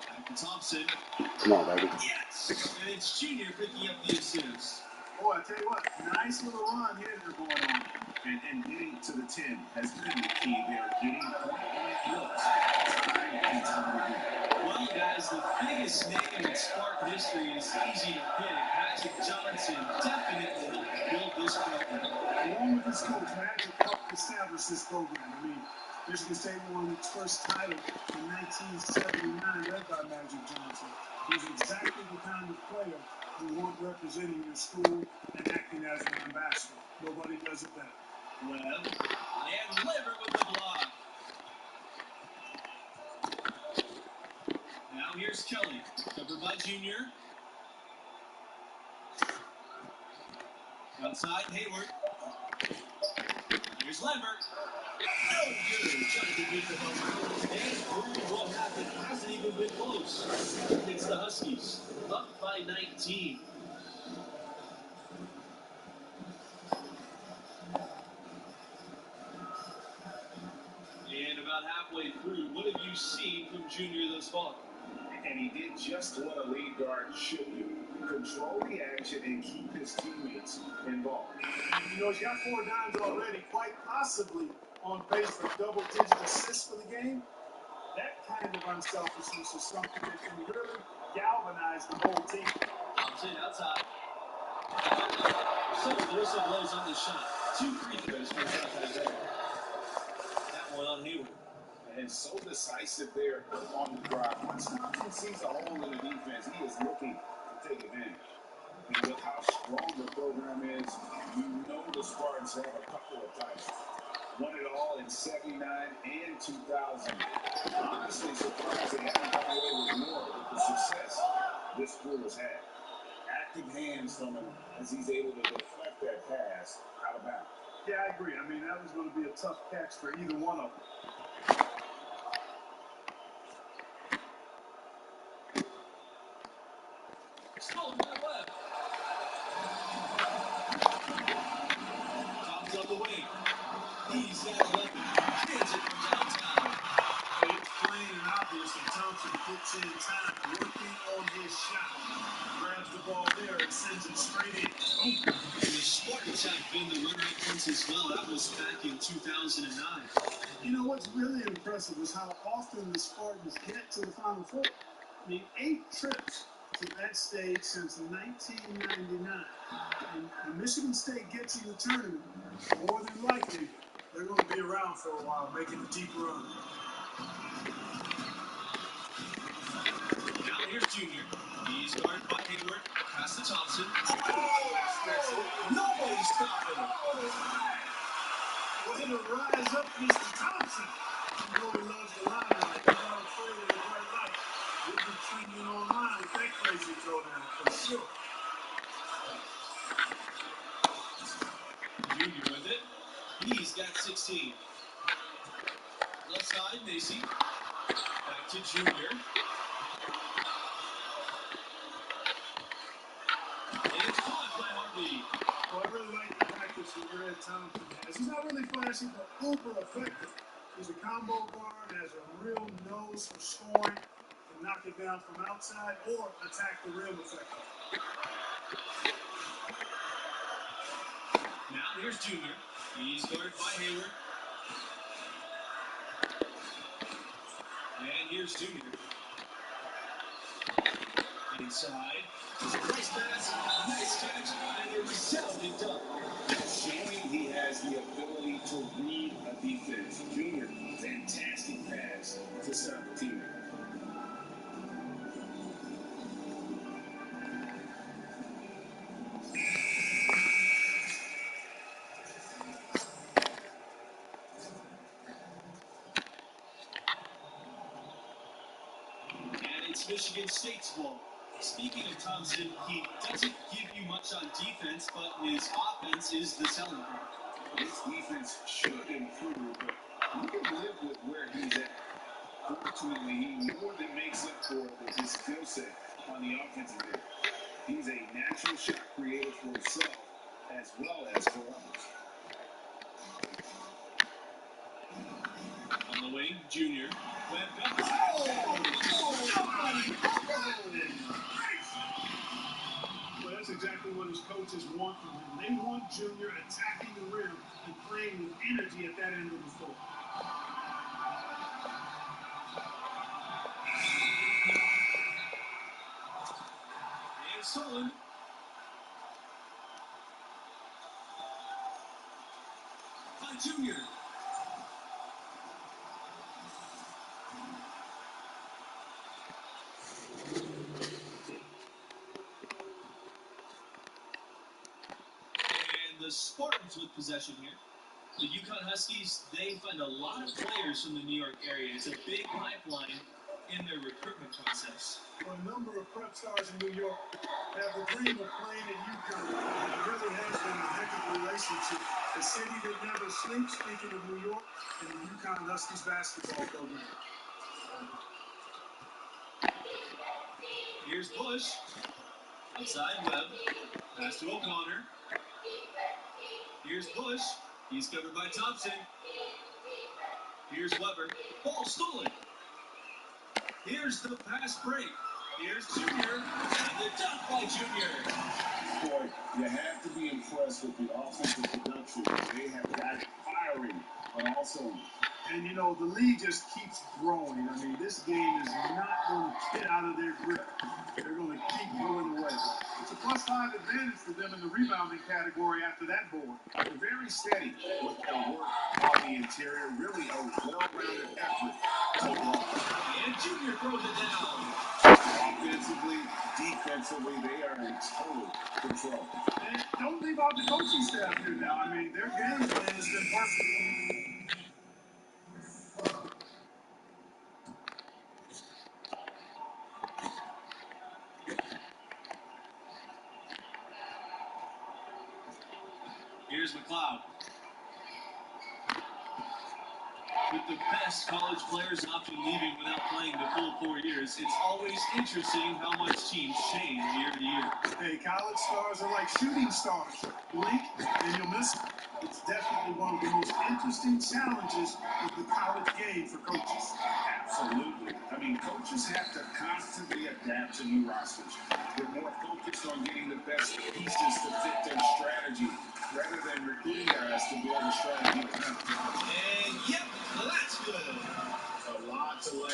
Back to Thompson. Come on, baby. Yes! And it's Junior picking up the assist. Boy, I tell you what, nice little run here they're going on. And getting to the 10 has been the key there. Getting point-blank looks time and time again. Well, guys, the biggest name in Spartan history is easy to pick. Magic Johnson definitely helped build this program. Along with his coach, Magic helped establish this program. I mean, Michigan State won its first title in 1979, led by Magic Johnson. He's exactly the kind of player you want representing your school and acting as an ambassador. Nobody does it better. Webb and Liver with the block. Now here's Kelly, covered by Junior. Outside, Hayward. Here's Lever. No good. Trying to beat the buzzer. And what happened hasn't even been close. It's the Huskies, up by 19. And about halfway through, what have you seen from Junior thus far? And he did just what a lead guard should do. Control the action and keep his teammates involved. You know, he's got 4 dimes already, quite possibly on pace for double-digit assists for the game. That kind of unselfishness is something that can really galvanize the whole team. Thompson outside. So the whistle blows on the shot. 2 free throws for the there. That one on Hayward. And so decisive there on the drive. Once Thompson sees a hole in the defense, he is looking to take advantage. And with how strong the program is, you know the Spartans have a couple of titles. Won it all in 79 and 2000. Honestly surprised they haven't come away with more with the success this school has had. Active hands from him as he's able to deflect that pass out of bounds. Yeah, I agree. I mean, that was going to be a tough catch for either one of them. Stolen by Webb. Comes on the wing. He's got a weapon. Hits it from downtown. It's plain and obvious that Thompson puts in time working on his shot. Grabs the ball there and sends it straight in. Boom. And the Spartans have been the runner-up once as well. That was back in 2009. You know what's really impressive is how often the Spartans get to the Final Four. I mean, 8 trips to that stage since 1999. And when Michigan State gets in the tournament, more than likely, they're going to be around for a while, making a deep run. Now here's Junior. He's guarded by Hayward. Pass to Thompson. Nobody's stopping him. Way to rise up, Mr. Thompson. You know he loves the limelight. He's not afraid of the bright light. He'll be trending online with that crazy throwdown for sure. Junior with it. He's got 16. Left side, Macy. Back to Junior. And it's caught by Hartley. Well, I really like the practice that Red Thompson has. He's not really flashy, but uber effective. He's a combo guard, has a real nose for scoring, can knock it down from outside or attack the rim effectively. Now here's Junior. He's guarded by Hayward. And here's Junior. Inside. Nice pass. Nice catch. And a resounding dunk. Showing he has the ability to read a defense. Junior, fantastic pass to start the team. And it's Michigan State's ball. Speaking of Thompson, he doesn't give you much on defense, but his offense is the selling point. His defense should improve, but you can live with where he's at. Fortunately, he more than makes up for it with his skill set on the offensive end. He's a natural shot creator for himself as well as for others. On the wing, Junior. Well, that's exactly what his coaches want from him. They want Junior attacking the rim and playing with energy at that end of the floor. And stolen. By Junior. And the Spartans with possession here. The UConn Huskies, they find a lot of players from the New York area. It's a big pipeline in their recruitment process. Well, a number of prep stars in New York have the dream of playing at UConn. It really has been a heck of a relationship. The city that never sleeps, speaking of New York, and the UConn Huskies basketball program. Here's Bush. Outside Webb. Pass to O'Connor. Here's Bush. He's covered by Thompson. Here's Weber. Ball stolen. Here's the pass break. Here's Junior. And the dunk by Junior. Boy, you have to be impressed with the offensive production. They have got it firing, but also. And, you know, the league just keeps growing. I mean, this game is not going to get out of their grip. They're going to keep going away. It's a +5 advantage for them in the rebounding category after that board. They're very steady with their work on the interior. Really a well-rounded effort overall. And Junior throws it down. Offensively, defensively, they are in total control. And don't leave out the coaching staff here now. I mean, their game plan has been perfect. Here's McLeod. With the best college players often leaving without playing the full 4 years, it's always interesting how much teams change year to year. Hey, college stars are like shooting stars. Blink and you'll miss them. It's definitely one of the most interesting challenges of the college game for coaches. Absolutely. I mean, coaches have to constantly adapt to new rosters. They're more focused on getting the best pieces to fit their strategy rather than recruiting guys to build a strategy around. And yep, that's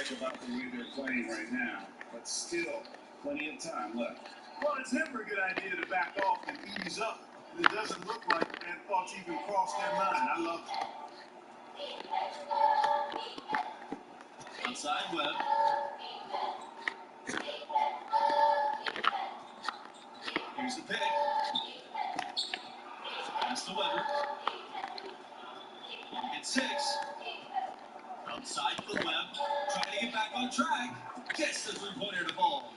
much about the way they're playing right now, but still plenty of time left. Well, it's never a good idea to back off and ease up. And it doesn't look like that thoughts even crossed their mind. I love it. Outside Webb. Here's the pick. Pass to Weber. It's 6. Outside for Webb. Trying to get back on track. Gets the three-pointer to fall.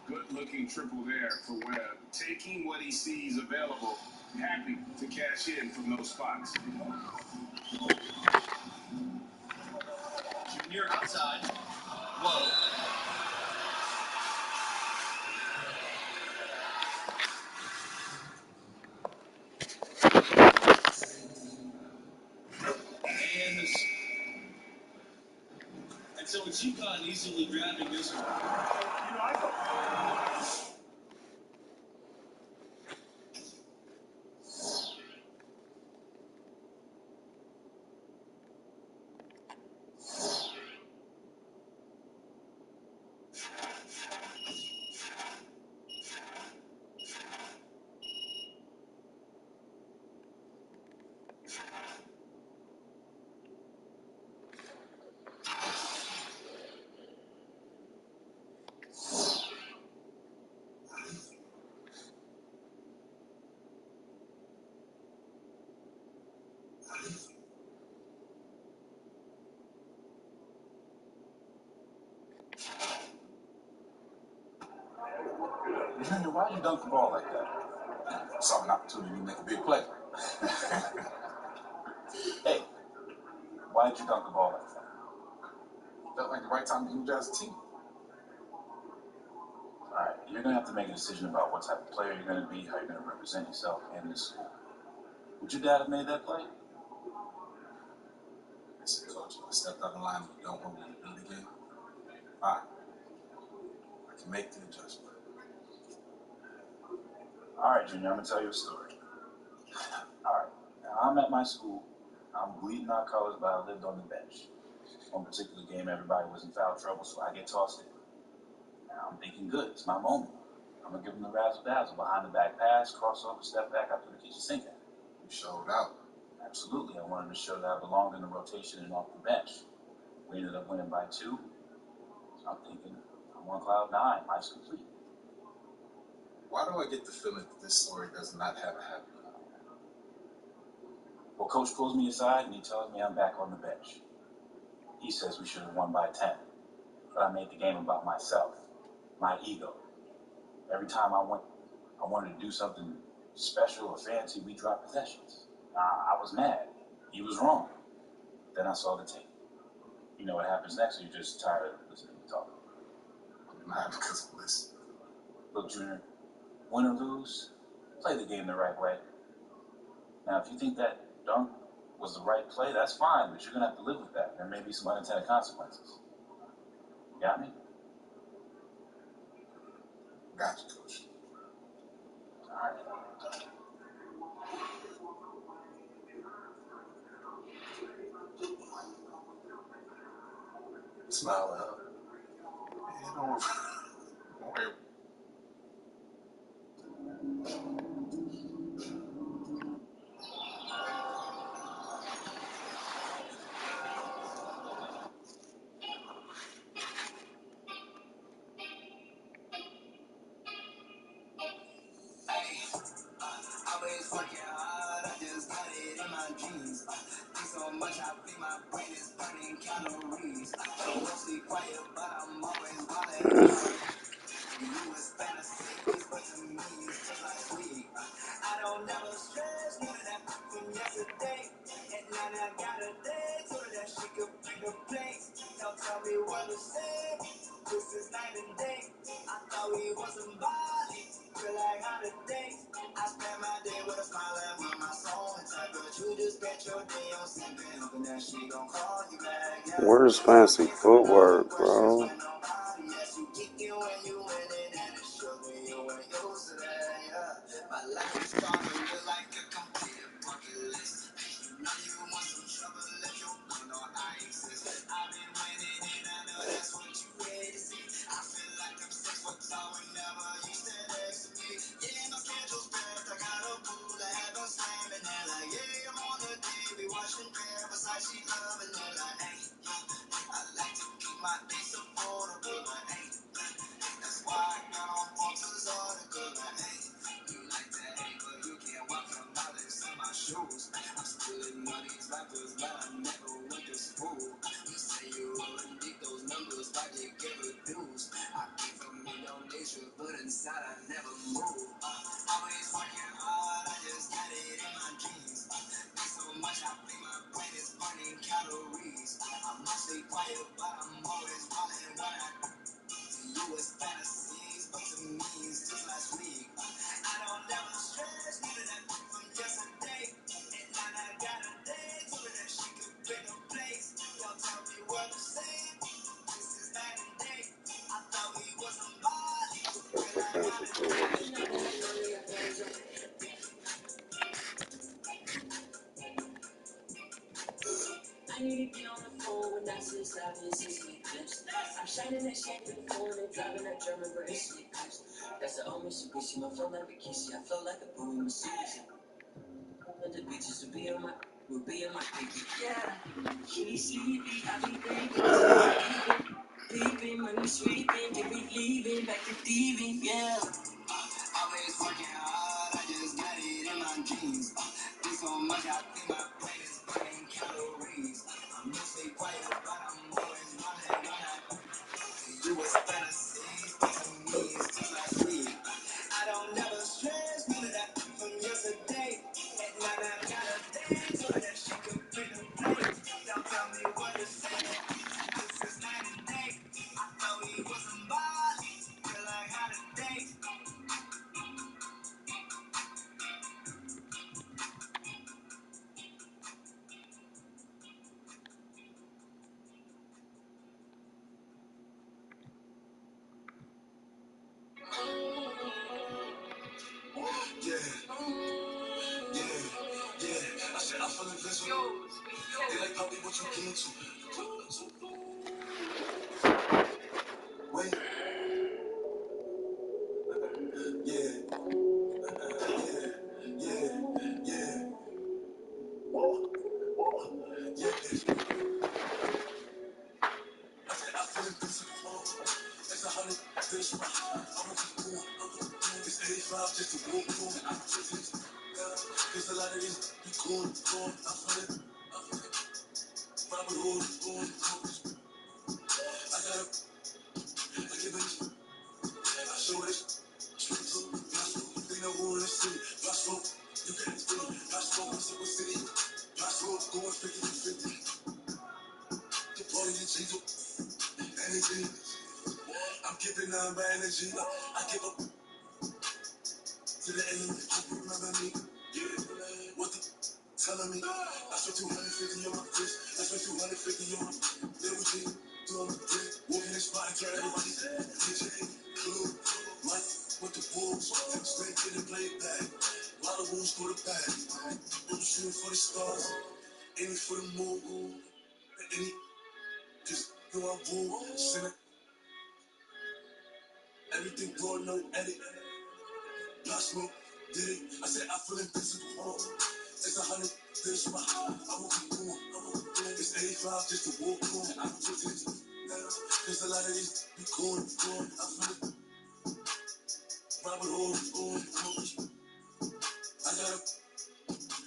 Good-looking triple there for Webb. Taking what he sees available. Happy to cash in from those spots. Junior outside. Whoa. And so it's UConn easily grabbing this one. You know, I thought. Junior, why you dunk the ball like that? I saw an opportunity to make a big play. Hey, why did you dunk the ball like that? Felt like the right time to energize the team. All right, you're going to have to make a decision about what type of player you're going to be, how you're going to represent yourself in this school. Would your dad have made that play? I said, Coach, I stepped out of line and you don't want me to do it again. All right, I can make the adjustment. All right, Junior, I'm going to tell you a story. All right, now I'm at my school. I'm bleeding our colors, but I lived on the bench. One particular game, everybody was in foul trouble, so I get tossed in. Now I'm thinking, good, it's my moment. I'm going to give them the razzle-dazzle, behind the back pass, crossover, step back, I put the kitchen sink at. You showed out. Absolutely, I wanted to show that I belonged in the rotation and off the bench. We ended up winning by 2. So I'm thinking, I'm on cloud 9, life's complete. Why do I get the feeling that this story does not have a happy ending? Well, Coach pulls me aside and he tells me I'm back on the bench. He says we should have won by 10, but I made the game about myself, my ego. Every time I wanted to do something special or fancy, we dropped possessions. I was mad. He was wrong. Then I saw the tape. You know what happens next, or you're just tired of listening to me talk? I'm mad because of this. Look, Junior, win or lose, play the game the right way. Now, if you think that dunk was the right play, that's fine, but you're going to have to live with that. There may be some unintended consequences. You got me? Got you, Coach. All right. Smile at her. Yeah, don't worry. Always working hard, I just got it in my jeans. Think so much, I think my brain is burning calories. Mostly quiet, but I'm always wildin'. You was fantasies, but to me it's just like weed. I don't never stress, none of that from yesterday. And now I got a day, so that she could bring the place. Don't tell me what to say, this is night and day. I thought we was somebody, feel like holiday. I spend my day with a smile and with my soul inside, but you just spent your day on sleeping, hoping that she gon' call you back. Yeah. Where's fancy footwork, bro? Yes, you kick it when you win it, and it shook when you ain't used to that, yeah. My life is starting to look like a completed bucket list. You know you want some trouble if you don't know I exist. I've been winning and I know that's what but I'm always wildin' when you was fantasies, but to me it's just last week. I don't ever stress, neither that from yesterday. And now I got a day, told her that she could pick a place. Y'all tell me what to say. This is night and day. I thought we was somebody. Feel like I'm a I need to get on the phone when I see obvious it's my clips. I'm shining that shit in the phone and driving that German bracelet clips. That's the only Mitsubishi, my flow like a Kissy. I flow like a boom Mercedes. At the beaches will be on my pinky. Yeah, she's sleepy, I be thinking, peeping, money sweeping, give me leaving, back to thieving, yeah. Always working hard, I just got it in my jeans. Do so much, I think my brain is burning calories. I'm mostly quiet, but I'm always running when you was fantasies, but to me it's just last week. I don't never stress, none of that from yesterday. And now I got a day, so that she could pick a place. Don't tell me what to say, this is night and day. I thought we was somebody, feel like holiday. Yeah, yeah, yeah. I said I feel invincible. They like puppy, what you get to? Wait, yeah, yeah, yeah, yeah. I said I feel invincible. It's 100 this round. I'ma keep going. It's 85 just to walk on. I'm just there's a lot of this. Be going. I'm feeling. Robert Hood, going. I got a. I give it. I show this. Straight to Pasco. They know who in the city. Pasco. You can't explain. Pasco. What's up with city? Pasco. Going 50 to 50. The party is Jesus. Energy. I'm giving them my energy. I give up to the enemy. Hope you remember me. Yeah. What the telling me? I spent 250 on my wrist. I spent 250 on my little G. Doing my dick. Walking this spot and turn everybody. DJ, Clue, Mike with the wolves. Take a straight, get it played back. A lot of wolves go to back. I'm shooting for the stars. Aiming for the moon. Any, just know I woo. Send everything raw, no edit. Smoke, did it. I said I feel invincible. It's 100 this round. I will keep going. It's 85 just to walk on. I'm just there's a lot of these be going. I feel it. Robert Hood, going. I got it.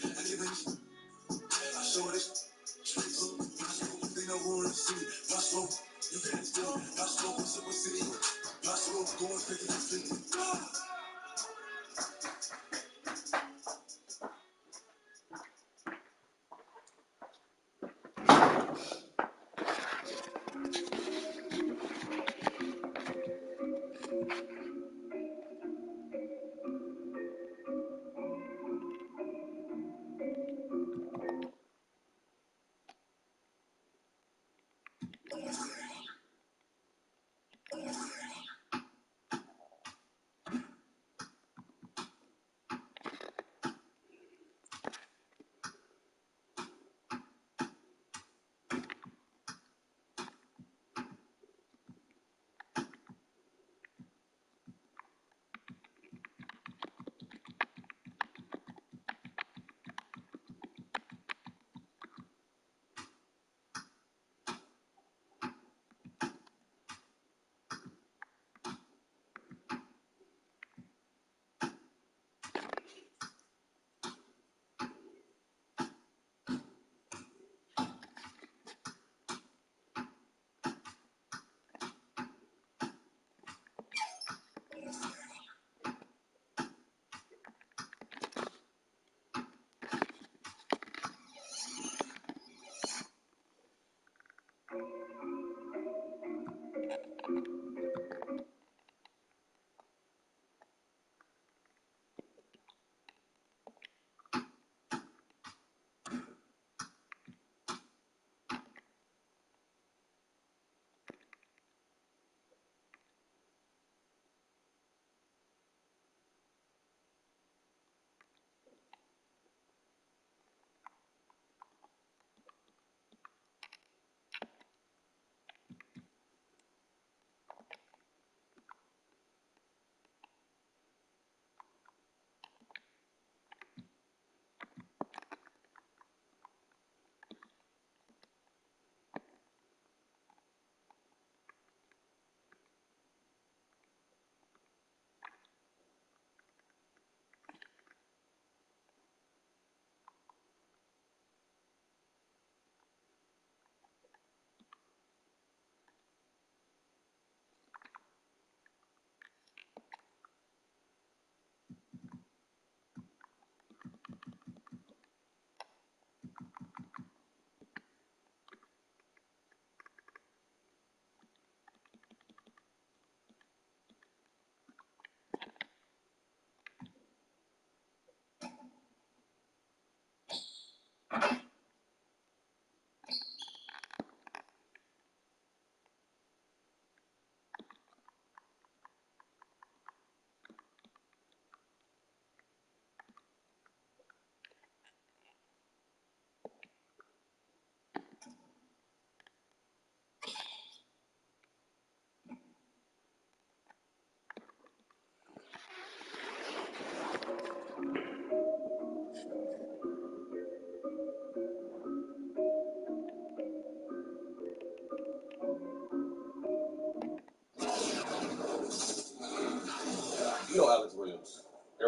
I give it. I show this. Straight up. They know who in the city. Pasco, you can't steal. Pasco, what's up with city? Pasco, going 50 to 50.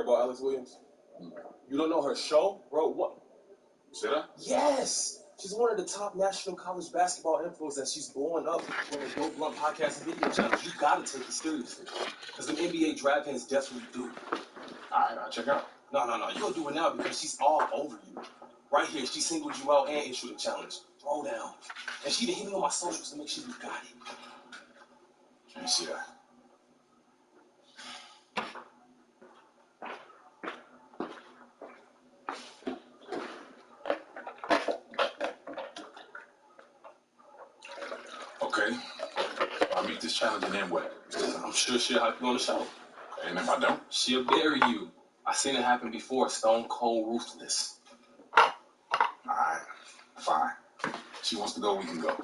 about Alex Williams? You don't know her show? Bro, what? See that? Yes! She's one of the top national college basketball influencers, and she's blowing up with a Dope Blunt podcast and video channels. You gotta take it seriously. Because the NBA draft fans definitely do. Alright, I'll check out. No. You gonna do it now because she's all over you. Right here, she singled you out and issued a challenge. Throw down. And she didn't hit me on my socials to make sure you got it. Let me see that. Okay. I'll meet this challenge and then what? I'm sure she'll hype you on the show. And if I don't? She'll bury you. I seen it happen before. Stone cold ruthless. Alright, fine. She wants to go, we can go.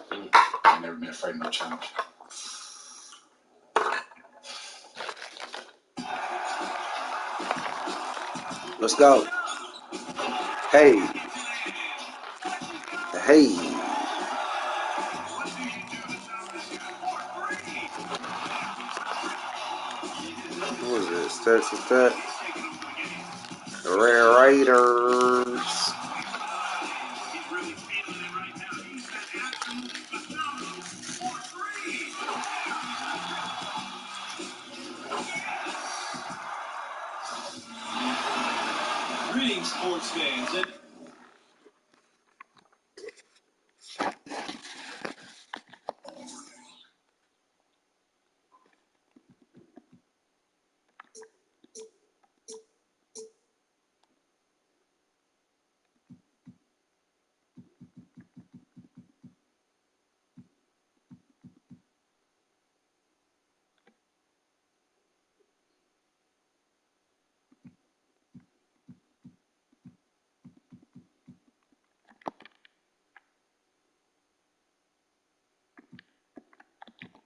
I've never been afraid of no challenge. Let's go. Hey. Hey. Who is this? Texas Tech. The Red Raiders. Greetings, sports fans.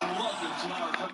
Welcome to our...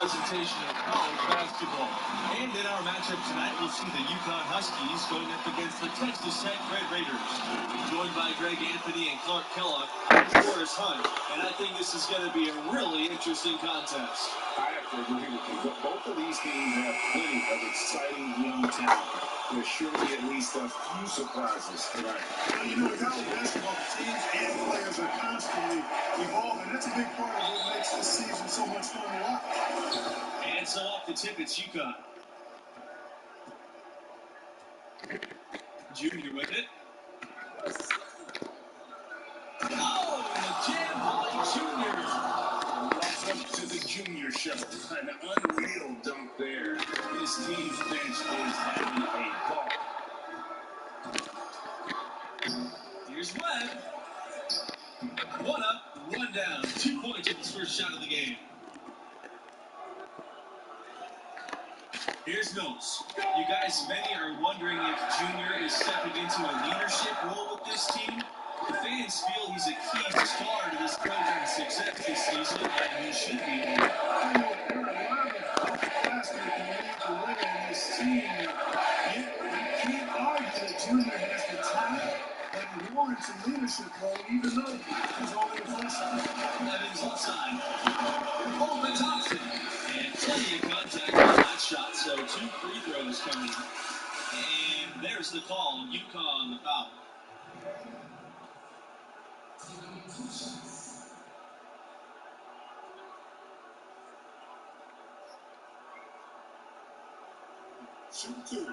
presentation of college basketball. And in our matchup tonight, we'll see the UConn Huskies going up against the Texas Tech Red Raiders. Joined by Greg Anthony and Clark Kellogg, I'm Forrest Hunt, and I think this is going to be a really interesting contest. I have to agree with you. Both of these teams have plenty of exciting young talent. There's surely at least a few surprises tonight. Well, in college basketball, teams and players are constantly evolving. That's a big part of what makes this season so much fun to watch. And so off the tip, it's UConn. Junior with it. Oh, and the jam by Junior. Welcome to the Junior Show. An unreal dunk there. This team's bench is having a ball. Here's Webb. One up, one down. 2 points in his first shot of the game. Here's Knowles. You guys, many are wondering if Junior is stepping into a leadership role with this team. The fans feel he's a key star to this program's success this season, and he should be. There are a lot of players that need to win in this team. You can't argue that Junior has the talent that warrants a leadership role, even though he's only a freshman. Evans inside. Over Thompson. And plenty of contact on that shot, so 2 free throws coming. And there's the call. UConn the foul. Shoot two.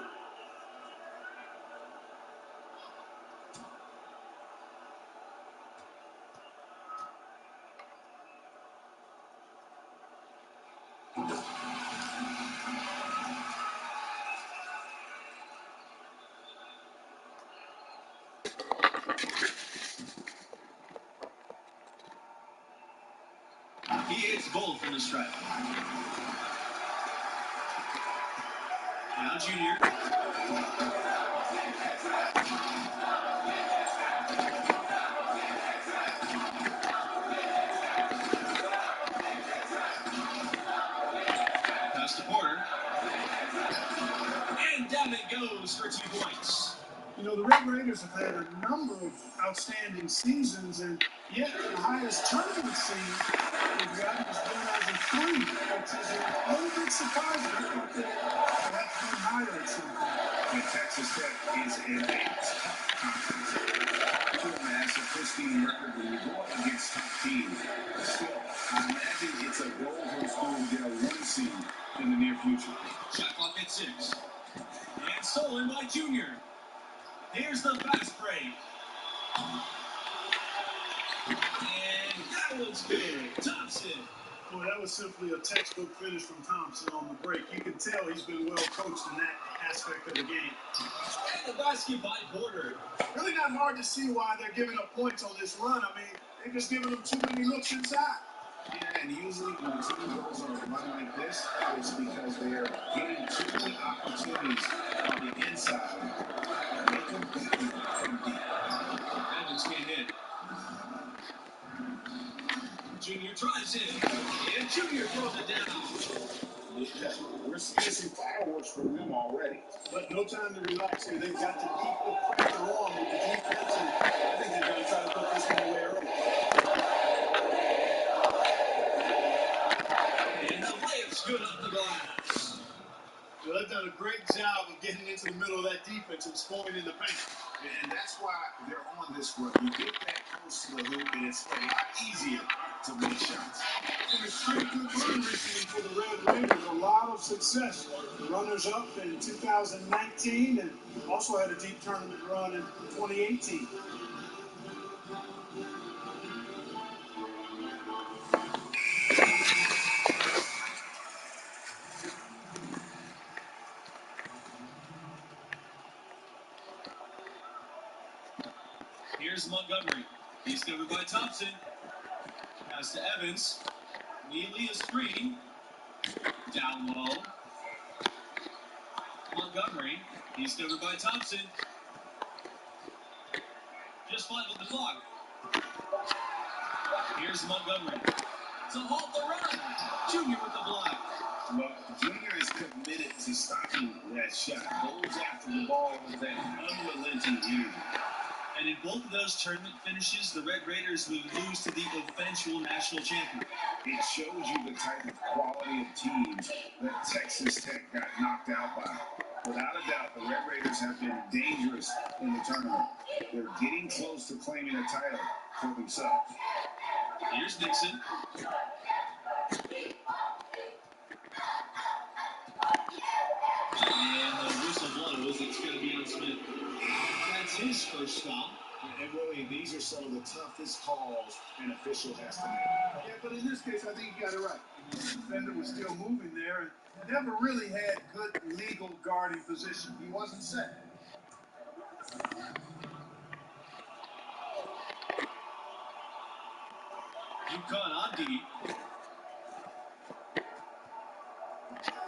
He hits both from the stripe. Now Junior. Pass to Porter. And down it goes for 2 points. The Red Raiders have had a number of outstanding seasons, and yet the highest tournament seed they've gotten has been as a 3, which is a little bit surprising. I thought they'd have to be higher at some point. And Texas Tech is in a tough conference. Hard to amass a pristine record when you go up against top teams. Still, I imagine it's a goal for the school to get a 1 seed in the near future. Shot clock at 6. And stolen by Junior. Here's the fast break. And that one's good. Thompson. Boy, that was simply a textbook finish from Thompson on the break. You can tell he's been well coached in that aspect of the game. And the basket by Porter. Really not hard to see why they're giving up points on this run. I mean, they're just giving them too many looks inside. Yeah, and usually when a team goes on a run like this, it's because they are getting too many opportunities on the inside. They compete from deep. Evans can't hit. Junior tries it. And Junior throws it down. Yeah, we're seeing some fireworks from them already. But no time to relax here. They've got to keep the pressure on with the defense, and I think they're going to try to put this one away early. And the layup's good off the glass. Well, they've done a great job of getting into the middle of that defense and scoring in the paint. And that's why they're on this run. You get that close to the hoop, and it's a lot easier to make shots. And a straight good run recently for the Red Raiders. A lot of success. The runners-up in 2019 and also had a deep tournament run in 2018. Here's Montgomery. He's covered by Thompson. Pass to Evans. Neely a screen. Down low. Montgomery. He's covered by Thompson. Just 5 on the clock. Here's Montgomery. to halt the run. Junior with the block. Well, Junior is committed to stopping that shot. Goes after the ball with that unrelenting energy. And in both of those tournament finishes, the Red Raiders would lose to the eventual national champion. It shows you the type of quality of teams that Texas Tech got knocked out by. Without a doubt, the Red Raiders have been dangerous in the tournament. They're getting close to claiming a title for themselves. Here's Nixon. And the whistle blows. It's going to be on Smith. That's his first stop. And really, these are some of the toughest calls an official has to make. Yeah, but in this case, I think you got it right. The defender was still moving there and never really had good legal guarding position. He wasn't set. UConn on D.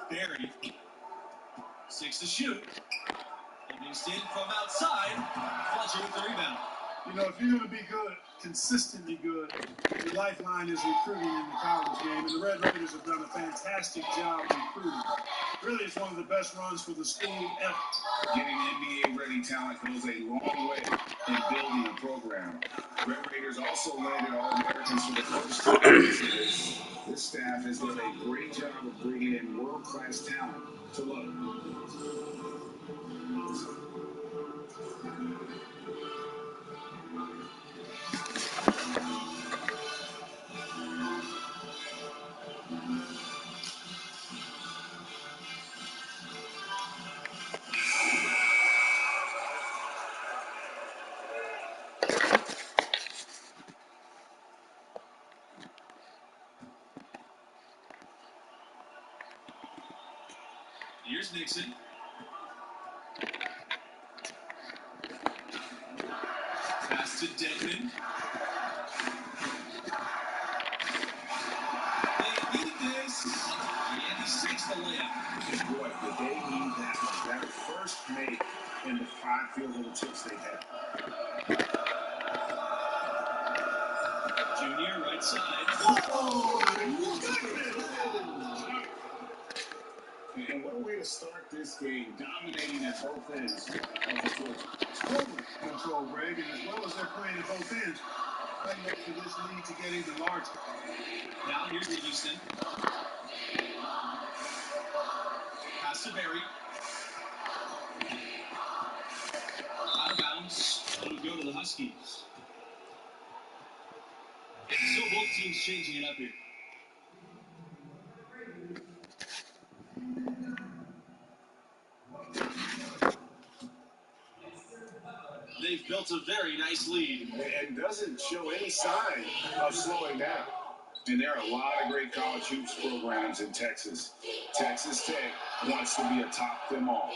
Barry. 6 to shoot. Livingston from outside. Fletcher with the rebound. You know, if you're going to be good, consistently good, your lifeline is recruiting in the college game. And the Red Raiders have done a fantastic job recruiting. Really, it's one of the best runs for the school ever. Getting NBA-ready talent goes a long way in building a program. Red Raiders also landed All-Americans for the first time. This staff has done a great job of bringing in world-class talent to Lubbock. Here's Nixon. Pass to Denton. They need this. And he sinks the layup. Boy, did they need that one. That first make in the 5 field goal attempts they had. Junior, right side. And what a way to start this game, dominating at both ends of the court. Totally control, Greg, and as well as they're playing at both ends, that makes for this lead to get even larger. Now here's Livingston. Pass to Barry. Out of bounds. It'll go to the Huskies. So both teams changing it up here. They've built a very nice lead. And doesn't show any sign of slowing down. And there are a lot of great college hoops programs in Texas. Texas Tech wants to be atop them all.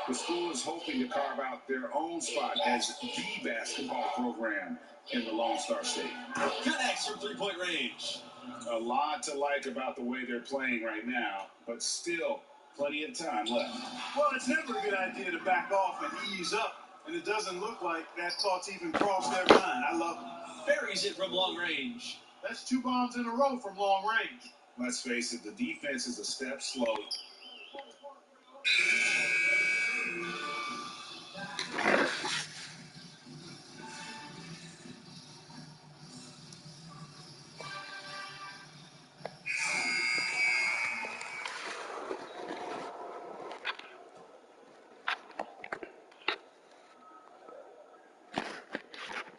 The school is hoping to carve out their own spot as the basketball program in the Lone Star State. Connects from three-point range. A lot to like about the way they're playing right now, but still plenty of time left. Well, it's never a good idea to back off and ease up, and it doesn't look like that thought's even crossed their mind. I love it. Buries it from long range. That's 2 bombs in a row from long range. Let's face it, the defense is a step slow.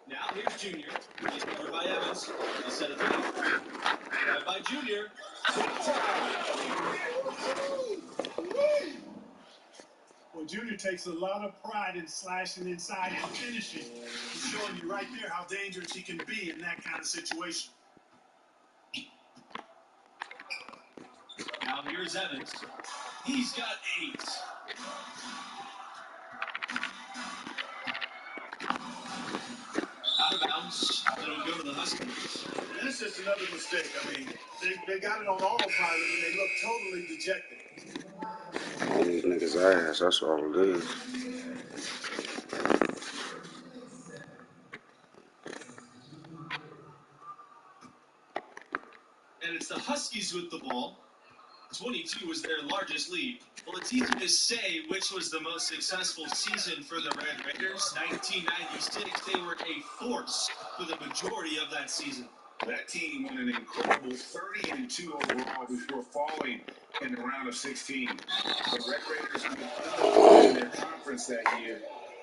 Now here's Junior. He's covered by Evans. He's set a three. Grabbed by Junior. Well, Junior takes a lot of pride in slashing inside and finishing. He's showing you right there how dangerous he can be in that kind of situation. Now here's Evans. He's got 8. Out of bounds. It'll go to the Huskies. And that's just another mistake. I mean, they got it on autopilot and they look totally dejected. These niggas ass, that's all it is. And it's the Huskies with the ball. 22 was their largest lead. Well, it's easy to say which was the most successful season for the Red Raiders. 1996, they were a force for the majority of that season. That team won an incredible 30-2 overall before falling in the round of 16. The Red Raiders went undefeated in their conference that year.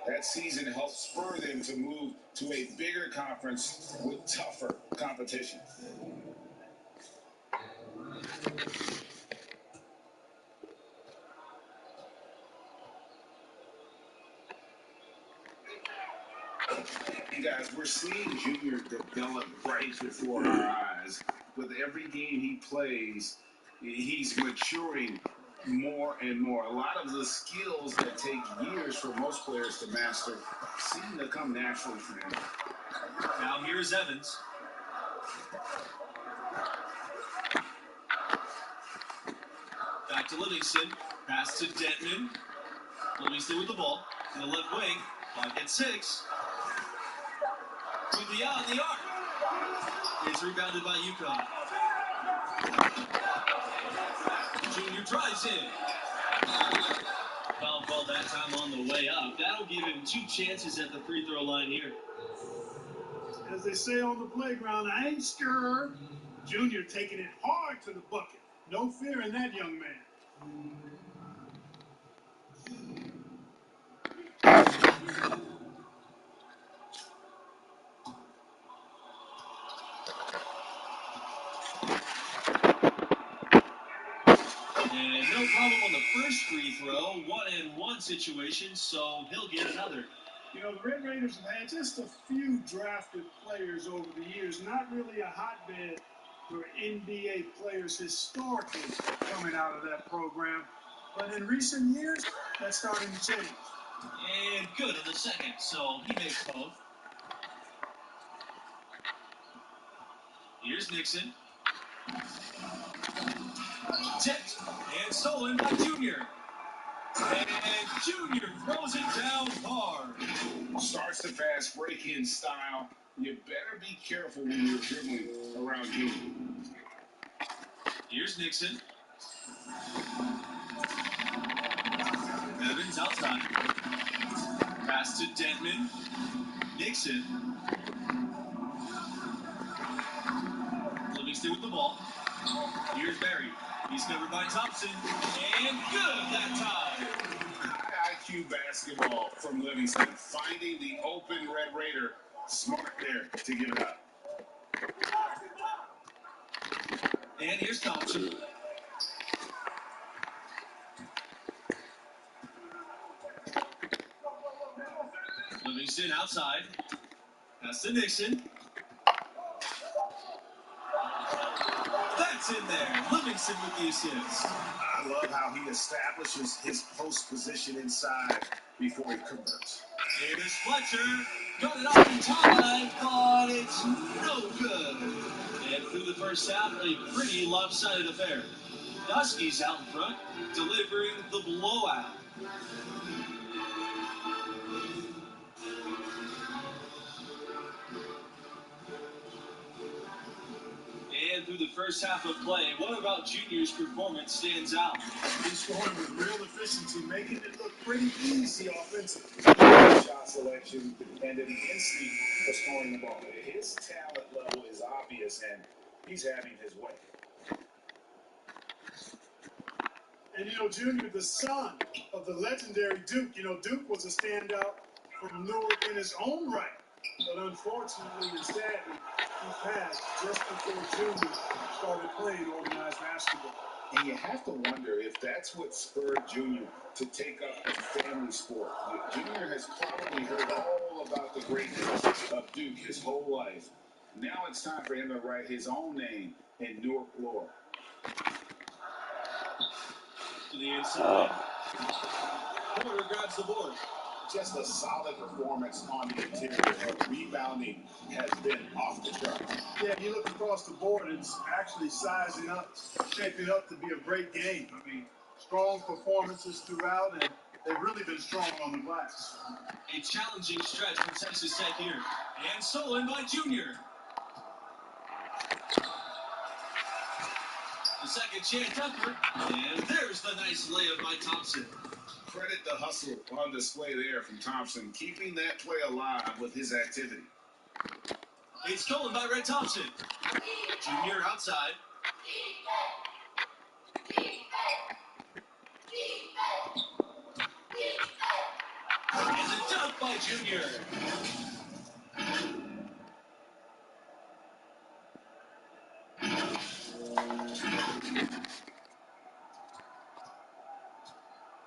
That season helped spur them to move to a bigger conference with tougher competition. And guys, we're seeing Junior develop right before our eyes. With every game he plays, he's maturing more and more. A lot of the skills that take years for most players to master seem to come naturally for him. Now here's Evans. Back to Livingston. Pass to Denton. Livingston with the ball. In the left wing. Clock at 6. To the arc. It's rebounded by W'Kobi. Junior drives in. Foul called that time on the way up. That'll give him 2 chances at the free throw line here. As they say on the playground, I ain't scared. Junior taking it hard to the bucket. No fear in that young man. And no problem on the first free throw. 1-and-1 situation, so he'll get another. You know, the Red Raiders have had just a few drafted players over the years. Not really a hotbed for NBA players historically coming out of that program. But in recent years, that's starting to change. And good in the second, so he makes both. Here's Nixon. Tipped and stolen by Junior. And Junior throws it down hard. Starts the fast break-in style. You better be careful when you're dribbling around Junior. Here's Nixon. Evans outside. Pass to Denton. Nixon. Livingston with the ball. Here's Barry. He's covered by Thompson. And good that time. High IQ basketball from Livingston. Finding the open Red Raider. Smart there to give it up. And here's Thompson. Livingston outside. Pass to Nixon. That's in there. Livingston with the assist. I love how he establishes his post position inside before he converts. Here's Fletcher. Got it off in time, but it's no good. And through the first half, a pretty lopsided affair. The Huskies out in front, delivering the blowout. And through the first half of play, what about Junior's performance stands out? He's scoring with real efficiency, making it look pretty easy offensively. Shot selection and an instinct for scoring the ball. His talent level is obvious, and he's having his way. And, you know, Junior, the son of the legendary Duke. You know, Duke was a standout from Newark in his own right. But unfortunately and sadly, he passed just before Junior started playing organized basketball. And you have to wonder if that's what spurred Junior to take up the family sport. Junior has probably heard all about the greatness of Duke his whole life. Now it's time for him to write his own name in Newark lore. To the inside. Porter grabs the board. Just a solid performance on the interior. Rebounding has been off the charts. Yeah, you look across the board, it's actually sizing up, shaping up to be a great game. I mean, strong performances throughout, and they've really been strong on the glass. A challenging stretch from Texas Tech here. And stolen by Junior. The second chance effort, and there's the nice layup by Thompson. Credit the hustle on display there from Thompson, keeping that play alive with his activity. It's stolen by Red Thompson. Junior outside. And the dunk by Junior.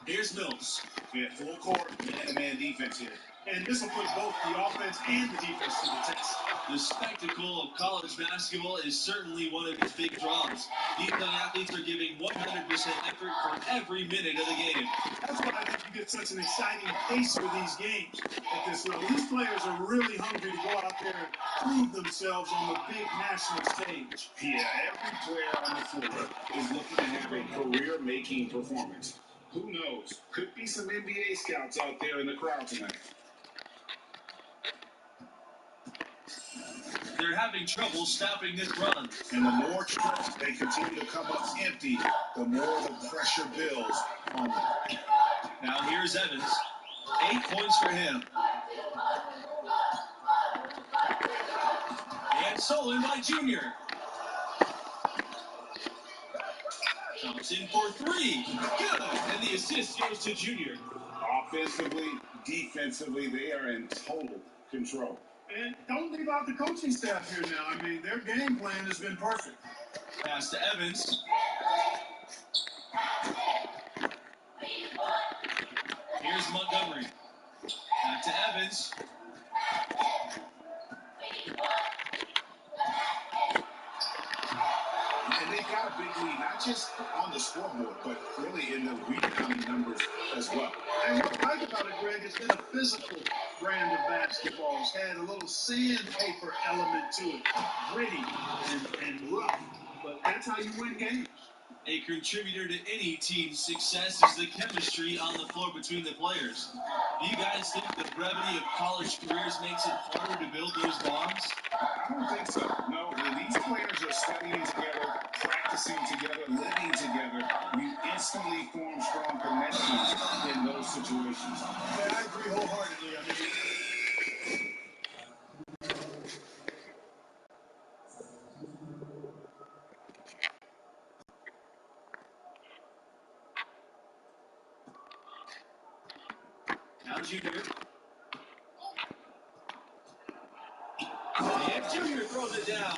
Here's Mills. Yeah, full court, man-to-man defense here. And this will put both the offense and the defense to the test. The spectacle of college basketball is certainly one of its big draws. These young athletes are giving 100% effort for every minute of the game. That's why I think you get such an exciting pace for these games at this level. These players are really hungry to go out there and prove themselves on the big national stage. Yeah, every player on the floor is looking to have a career-making performance. Who knows? Could be some NBA scouts out there in the crowd tonight. They're having trouble stopping this run. And the more trips they continue to come up empty, the more the pressure builds on them. Now here's Evans. 8 points for him. And stolen by Junior. Thompson for 3. Good. And the assist goes to Junior. Offensively, defensively, they are in total control. And don't leave out the coaching staff here now. I mean, their game plan has been perfect. Pass to Evans. Here's Montgomery. Back to Evans. And they've got a big lead, not just on the scoreboard, but really in the rebounding numbers as well. And what I like about it, Greg, it's been a physical brand of basketball. It's had a little sandpaper element to it, gritty and rough. But that's how you win games. A contributor to any team's success is the chemistry on the floor between the players. Do you guys think the brevity of college careers makes it harder to build those bonds? I don't think so. No, when these players are studying together, practicing together, living together, you instantly form strong connections in those situations. Yeah, I agree wholeheartedly. I mean, Now Junior. And Junior throws it down.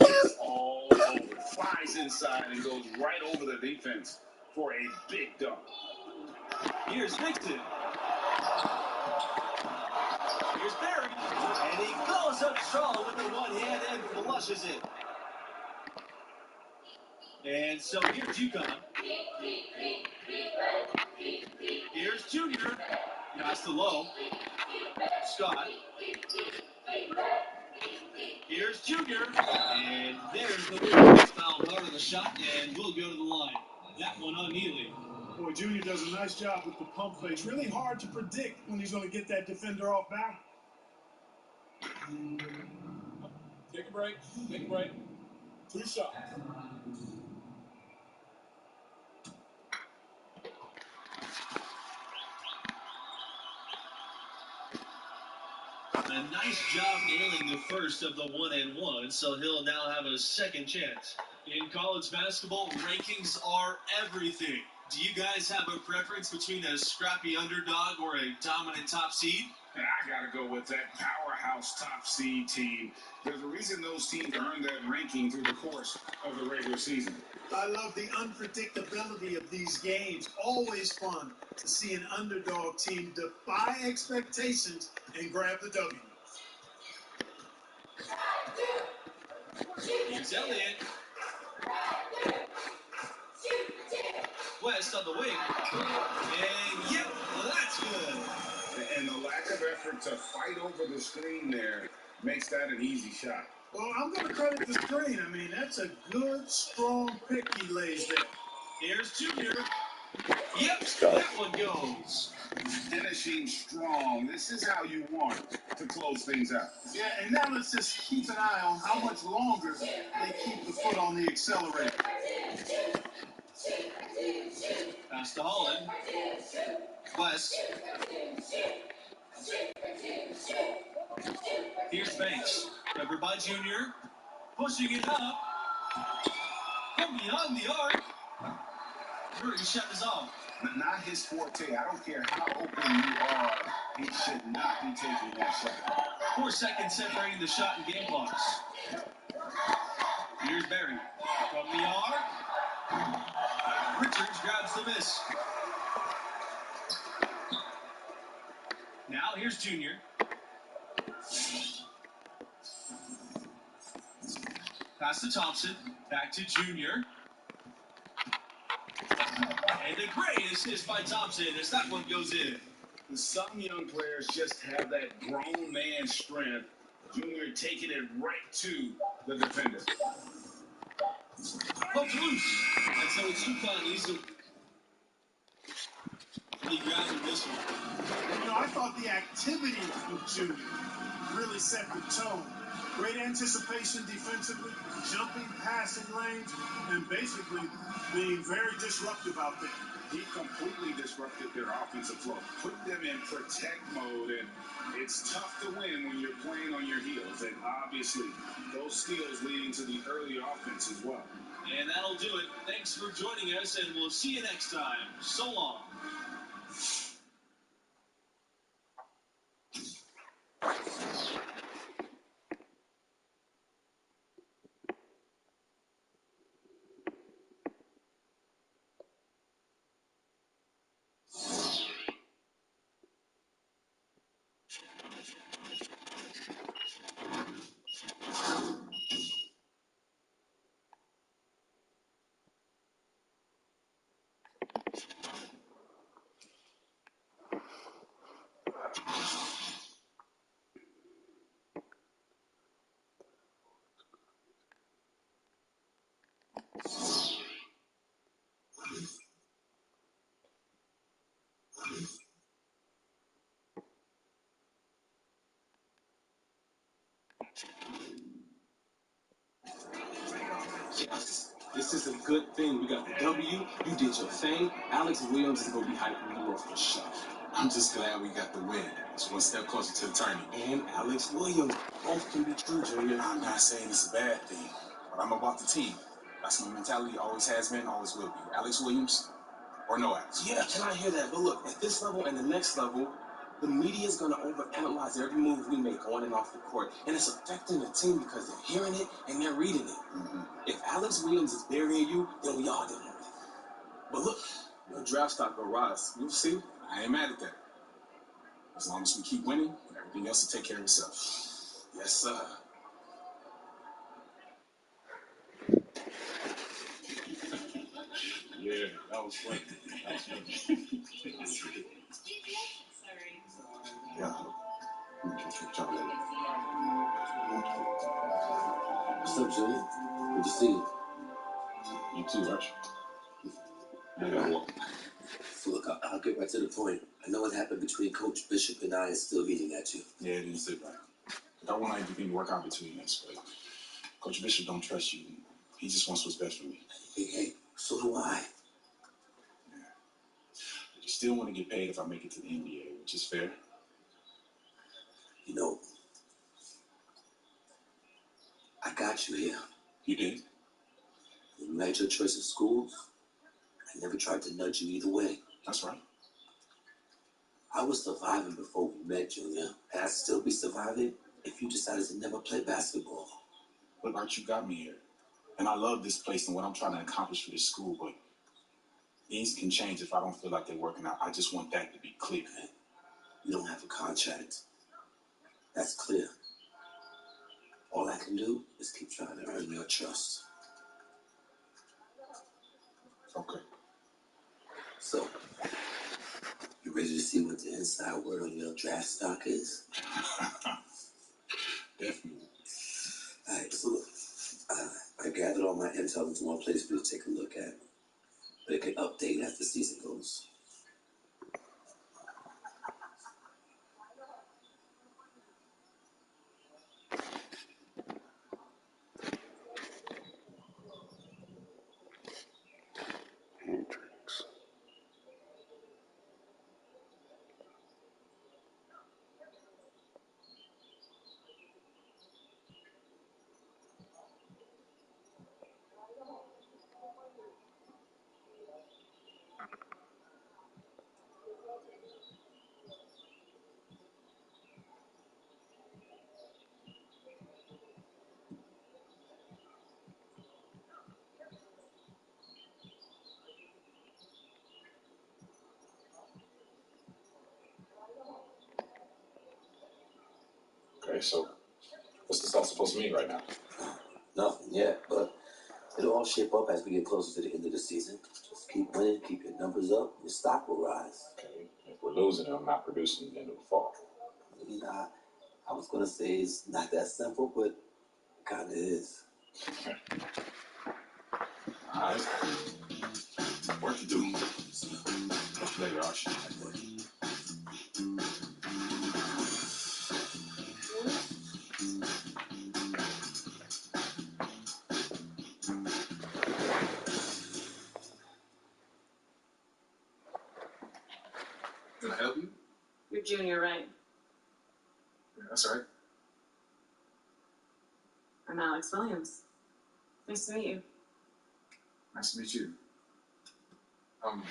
It's all over. Flies inside and goes right over the defense for a big dunk. Here's Nixon. Here's Barry. And he goes up strong with the one hand and flushes it. And so here's UConn. Here's Junior. Pass to Low. Scott. Here's Junior. And there's the foul hard on the shot and will go to the line. That one on Neely. boy, Junior does a nice job with the pump fakes. Really hard to predict when he's going to get that defender off balance. Take a break. Take a break. 2 shots. A nice job nailing the first of the 1-and-1, so he'll now have a second chance. In college basketball, rankings are everything. Do you guys have a preference between a scrappy underdog or a dominant top seed? I got to go with that powerhouse top seed team. There's a reason those teams earn that ranking through the course of the regular season. I love the unpredictability of these games. Always fun to see an underdog team defy expectations and grab the W. Here's Elliott. West on the wing. And yep, that's good. And the lack of effort to fight over the screen there makes that an easy shot. Well, I'm going to credit the screen. I mean, that's a good, strong pick he lays there. Here's Junior. Yep, that one goes. And a finishing strong. This is how you want to close things out. Yeah, and now let's just keep an eye on how much longer they keep the foot on the accelerator. Pass to Holland. West. Here's Banks. Covered by Junior. Pushing it up. From beyond the arc. His shot is off. Not his forte. I don't care how open you are. He should not be taking that shot. 4 seconds separating the shot and game clocks. Here's Barry. From the arc. Richards grabs the miss. Now here's Junior. Pass to Thompson. Back to Junior. And a great assist by Thompson as that one goes in. Some young players just have that grown man strength. Junior taking it right to the defender. Poked loose. And so it's UConn easily. He grabbing this one. You know, I thought the activity of Junior really set the tone. Great anticipation defensively, jumping, passing lanes, and basically being very disruptive out there. He completely disrupted their offensive flow, put them in protect mode, and it's tough to win when you're playing on your heels. And obviously, those steals leading to the early offense as well. And that'll do it. Thanks for joining us, and we'll see you next time. So long. This is a good thing. We got the W. You did your thing. Alex Williams is going to be hyping you up for sure. I'm just glad we got the win. It's one step closer to the tourney. And Alex Williams. Both can be true, Junior. I'm not saying it's a bad thing, but I'm about the team. That's my mentality. Always has been, always will be. Alex Williams or no Alex. Yeah, can I hear that? But look, at this level and the next level, the media is going to overanalyze every move we make on and off the court. And it's affecting the team because they're hearing it and they're reading it. Mm-hmm. If Alex Williams is burying you, then we all dealing with it. But look, your draft stock will rise. You'll see. I ain't mad at that. As long as we keep winning, everything else will take care of itself. Yes, sir. Yeah, that was funny. Yeah. What's up, Junior? Good to see you. You too, Arch. So look, I'll get right to the point. I know what happened between Coach Bishop and I is still eating at you. Yeah, it didn't sit right. I want everything to work out between us, but Coach Bishop don't trust you. He just wants what's best for me. Hey, so do I. Yeah. But you still want to get paid if I make it to the NBA, which is fair. You know, I got you here. You did? When you made your choice of schools, I never tried to nudge you either way. That's right. I was surviving before we met, Junior, and I'd still be surviving if you decided to never play basketball. Look, Art, you got me here. And I love this place and what I'm trying to accomplish for this school, but things can change if I don't feel like they're working out. I just want that to be clear. Okay. You don't have a contract. That's clear. All I can do is keep trying to earn your trust. Okay. So, you ready to see what the inside word on your draft stock is? Definitely. All right, so look, I gathered all my intel into one place for you to take a look at. But it can update as the season goes. Okay, so what's this all supposed to mean right now? Nothing yet, but it'll all shape up as we get closer to the end of the season. Just keep winning, keep your numbers up, your stock will rise. Okay, if we're losing and I'm not producing, then it'll fall. I was gonna say it's not that simple, but it kinda is. All right. Work to do. Let's play your option. Can I help you? You're Junior, right? Yeah, that's right. I'm Alex Williams. Nice to meet you. Nice to meet you. How'd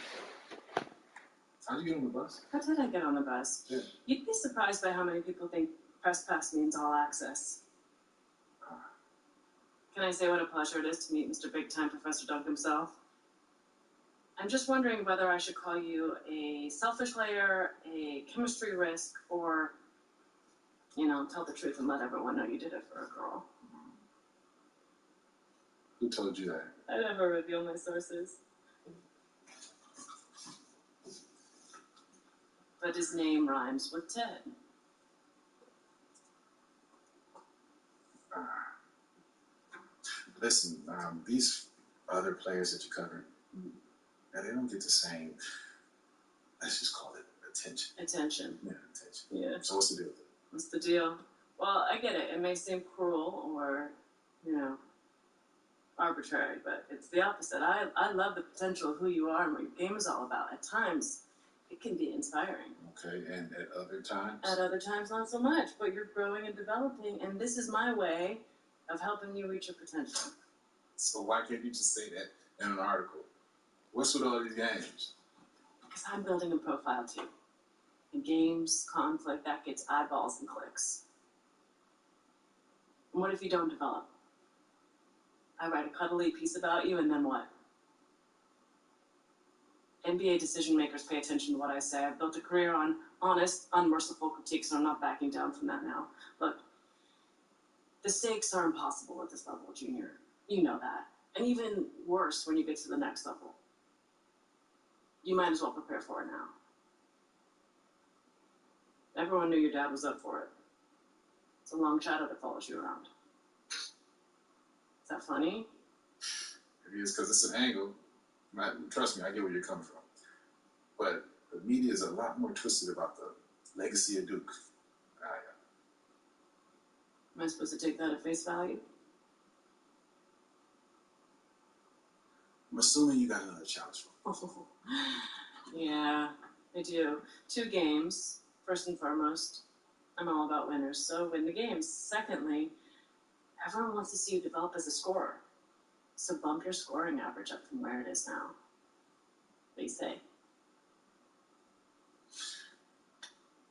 you get on the bus? How did I get on the bus? Yeah. You'd be surprised by how many people think Press Pass means all access. Can I say what a pleasure it is to meet Mr. Big Time Professor Doug himself? I'm just wondering whether I should call you a selfish player, a chemistry risk, or, tell the truth and let everyone know you did it for a girl. Who told you that? I never reveal my sources. But his name rhymes with Ted. Listen, these other players that you covered, they don't get the same, let's just call it attention. Attention. Yeah, attention. Yeah. So what's the deal with it? What's the deal? Well, I get it. It may seem cruel or, arbitrary, but it's the opposite. I love the potential of who you are and what your game is all about. At times, it can be inspiring. Okay, and at other times? At other times, not so much, but you're growing and developing, and this is my way of helping you reach your potential. So why can't you just say that in an article? What's with all these games? Because I'm building a profile too. In games, conflict, that gets eyeballs and clicks. And what if you don't develop? I write a cuddly piece about you, and then what? NBA decision makers pay attention to what I say. I've built a career on honest, unmerciful critiques, and I'm not backing down from that now. Look, the stakes are impossible at this level, Junior. You know that. And even worse when you get to the next level. You might as well prepare for it now. Everyone knew your dad was up for it. It's a long shadow that follows you around. Is that funny? It is because it's an angle. Trust me, I get where you're coming from. But the media is a lot more twisted about the legacy of Duke. Am I supposed to take that at face value? I'm assuming you got another challenge for me. Oh, yeah, I do. 2 games, first and foremost. I'm all about winners, so win the games. Secondly, everyone wants to see you develop as a scorer. So bump your scoring average up from where it is now. What do you say?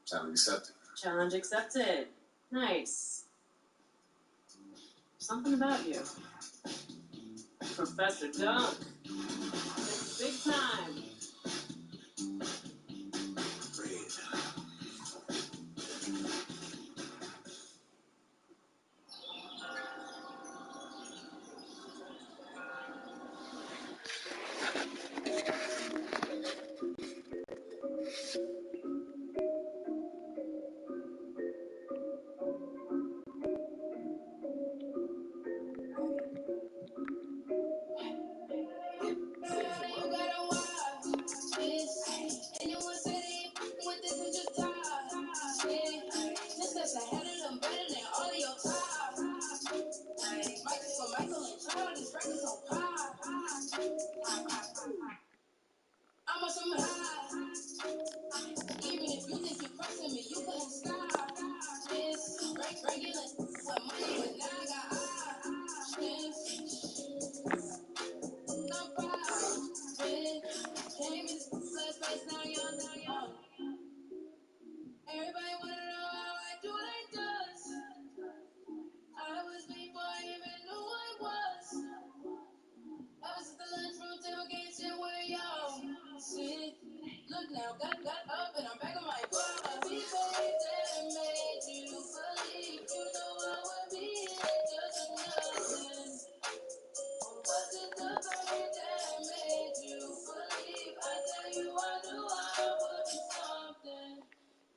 Challenge accepted. Challenge accepted. Nice. Something about you. Professor Dunk. It's big time. Great.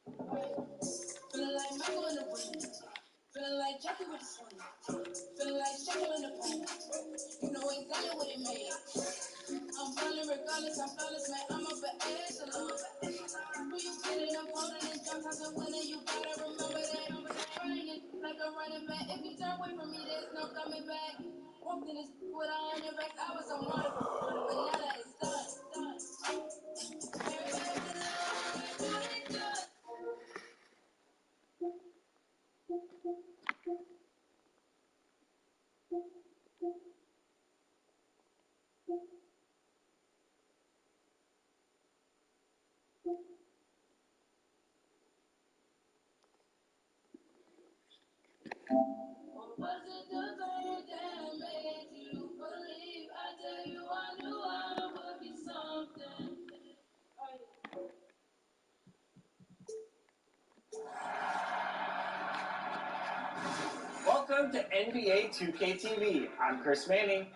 Feeling like Michael in the ring. Feeling like Jackie with the swing. Feeling like Shaquille in the paint. You know exactly what it means. I'm falling regardless, I'm flawless, man. I'm up for echelon. Who you kidding? I'm holding and jump as a winner. You gotta remember that I'm running like a running back. If you turn away from me, there's no coming back. Walked in this with a 100 racks. I was on water, but now that it's done. Everybody get along, everybody done. What was it the thing that made you believe? I tell you I knew I would be something. Welcome to NBA 2K TV. I'm Chris Manning.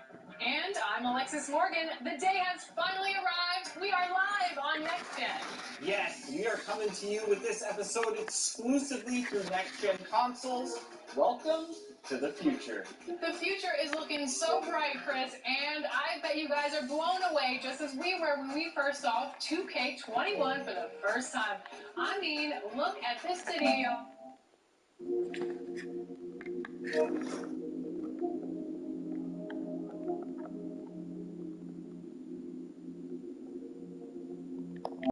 And I'm Alexis Morgan. The day has finally arrived. We are live on NextGen. Yes, we are coming to you with this episode exclusively through NextGen consoles. Welcome to the future. The future is looking so bright, Chris, and I bet you guys are blown away just as we were when we first saw 2K21 for the first time. I mean, look at this video.